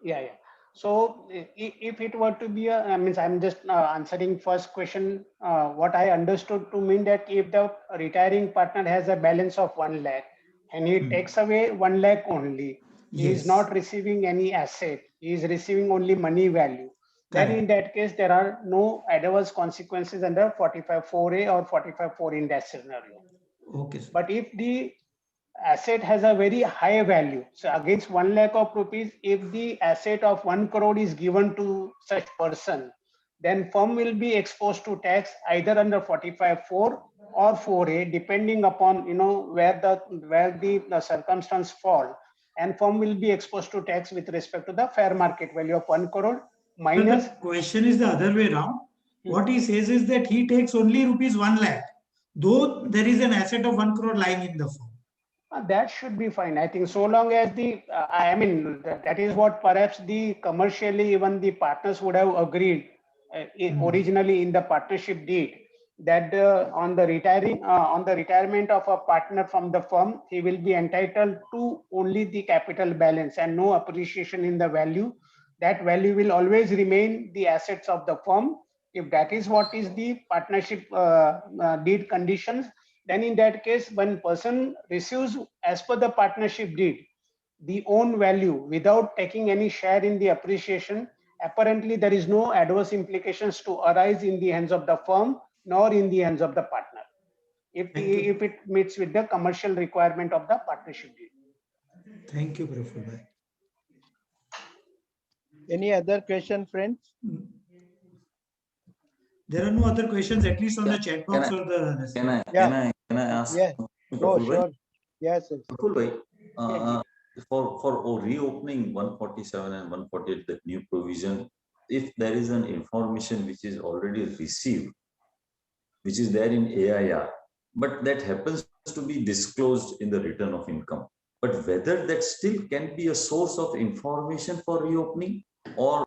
Yeah. So if it were to be I'm just answering first question. What I understood to mean that if the retiring partner has a balance of 1 lakh and he takes away 1 lakh only, he is not receiving any asset, he is receiving only money value, then Correct. in that case, there are no adverse consequences under 45(4)(a) or 45(4) in that scenario. Okay, sir. But if the asset has a very high value, so against 1 lakh of rupees, if the asset of 1 crore is given to such person, then firm will be exposed to tax either under 45(4) or 4(a), depending upon where the circumstance fall, and firm will be exposed to tax with respect to the fair market value of 1 crore But minus. the question is the other way around. What he says is that he takes only rupees 1 lakh, though there is an asset of 1 crore lying in the firm. That should be fine. I think so long as I mean, that is what perhaps the commercially even the partners would have agreed originally in the partnership deed, that on the retirement of a partner from the firm, he will be entitled to only the capital balance and no appreciation in the value. That value will always remain the assets of the firm. If that is what is the partnership deed conditions, then in that case, when person receives as per the partnership deed, the own value without taking any share in the appreciation, apparently there is no adverse implications to arise in the hands of the firm nor in the hands of the partner, if it meets with the commercial requirement of the partnership deed. Thank you, Praful bhai. Any other question, friends? There are no other questions, at least on the chat box Can or the. Can I ask? Yeah. Oh, sure. Yes, yes. Praful bhai, for reopening 147 and 148, the new provision, if there is an information which is already received, which is there in AIR, but that happens to be disclosed in the return of income, but whether that still can be a source of information for reopening, or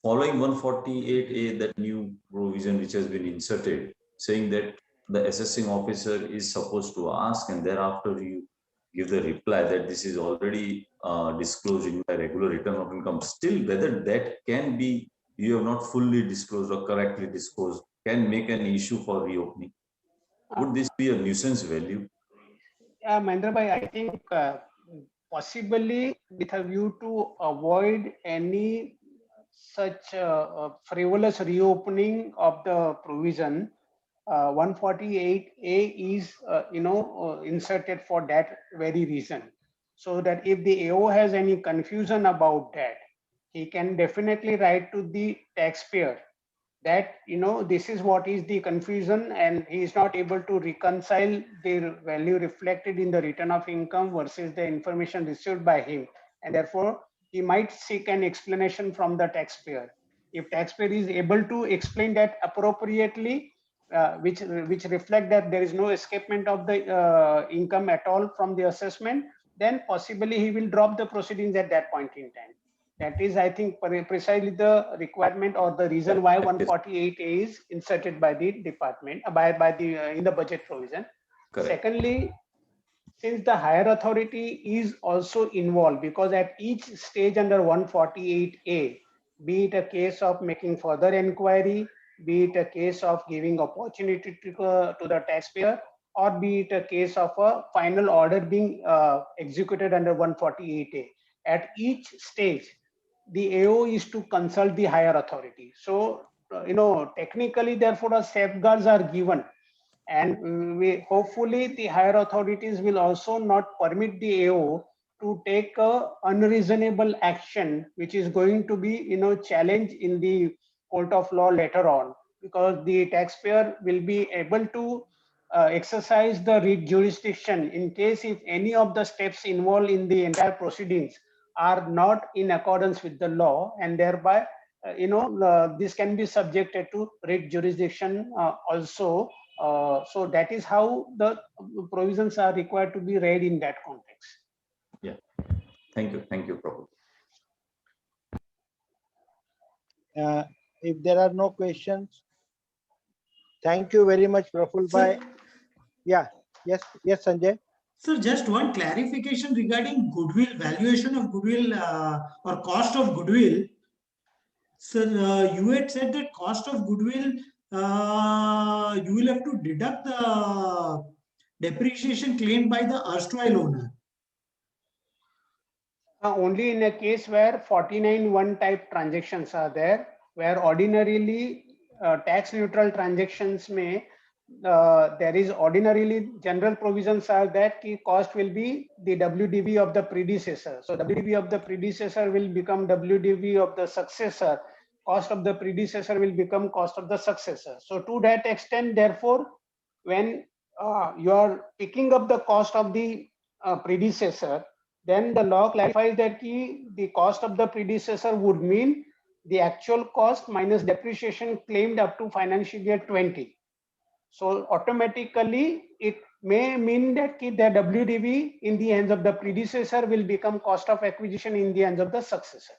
following 148A, that new provision which has been inserted, saying that the assessing officer is supposed to ask and thereafter you give the reply that this is already disclosed in my regular return of income, still whether that can be, you have not fully disclosed or correctly disclosed, can make an issue for reopening. Would this be a nuisance value? Mahendra bhai, I think possibly with a view to avoid any such frivolous reopening of the provision, 148A is inserted for that very reason, so that if the AO has any confusion about that, he can definitely write to the taxpayer that this is what is the confusion, and he is not able to reconcile the value reflected in the return of income versus the information received by him, and therefore he might seek an explanation from the taxpayer. If taxpayer is able to explain that appropriately, which reflect that there is no escapement of the income at all from the assessment, then possibly he will drop the proceedings at that point in time. That is, I think, precisely the requirement or the reason why 148A is inserted by the department, in the budget provision. Correct. Secondly, since the higher authority is also involved, because at each stage under 148A, be it a case of making further inquiry, be it a case of giving opportunity to the taxpayer, or be it a case of a final order being executed under 148A, at each stage, the AO is to consult the higher authority. So, technically, therefore, safeguards are given. And hopefully the higher authorities will also not permit the AO to take a unreasonable action, which is going to be, challenged in the court of law later on, because the taxpayer will be able to exercise the writ jurisdiction in case if any of the steps involved in the entire proceedings are not in accordance with the law, and thereby this can be subjected to writ jurisdiction also. So that is how the provisions are required to be read in that context. Yeah, thank you, Prabhu. If there are no questions, thank you very much, Praful bhai. Yeah, yes, Sanjay. Sir, just one clarification regarding goodwill, valuation of goodwill or cost of goodwill. Sir, you had said that cost of goodwill, you will have to deduct the depreciation claimed by the erstwhile owner. Only in a case where 49(1) type transactions are there, where ordinarily tax neutral transactions may there is ordinarily general provisions are that the cost will be the WDV of the predecessor. So WDV of the predecessor will become WDV of the successor. Cost of the predecessor will become cost of the successor. So to that extent, therefore, when you are picking up the cost of the predecessor, then the law clarifies that the cost of the predecessor would mean the actual cost minus depreciation claimed up to financial year 20. So automatically it may mean that the WDV in the hands of the predecessor will become cost of acquisition in the hands of the successor.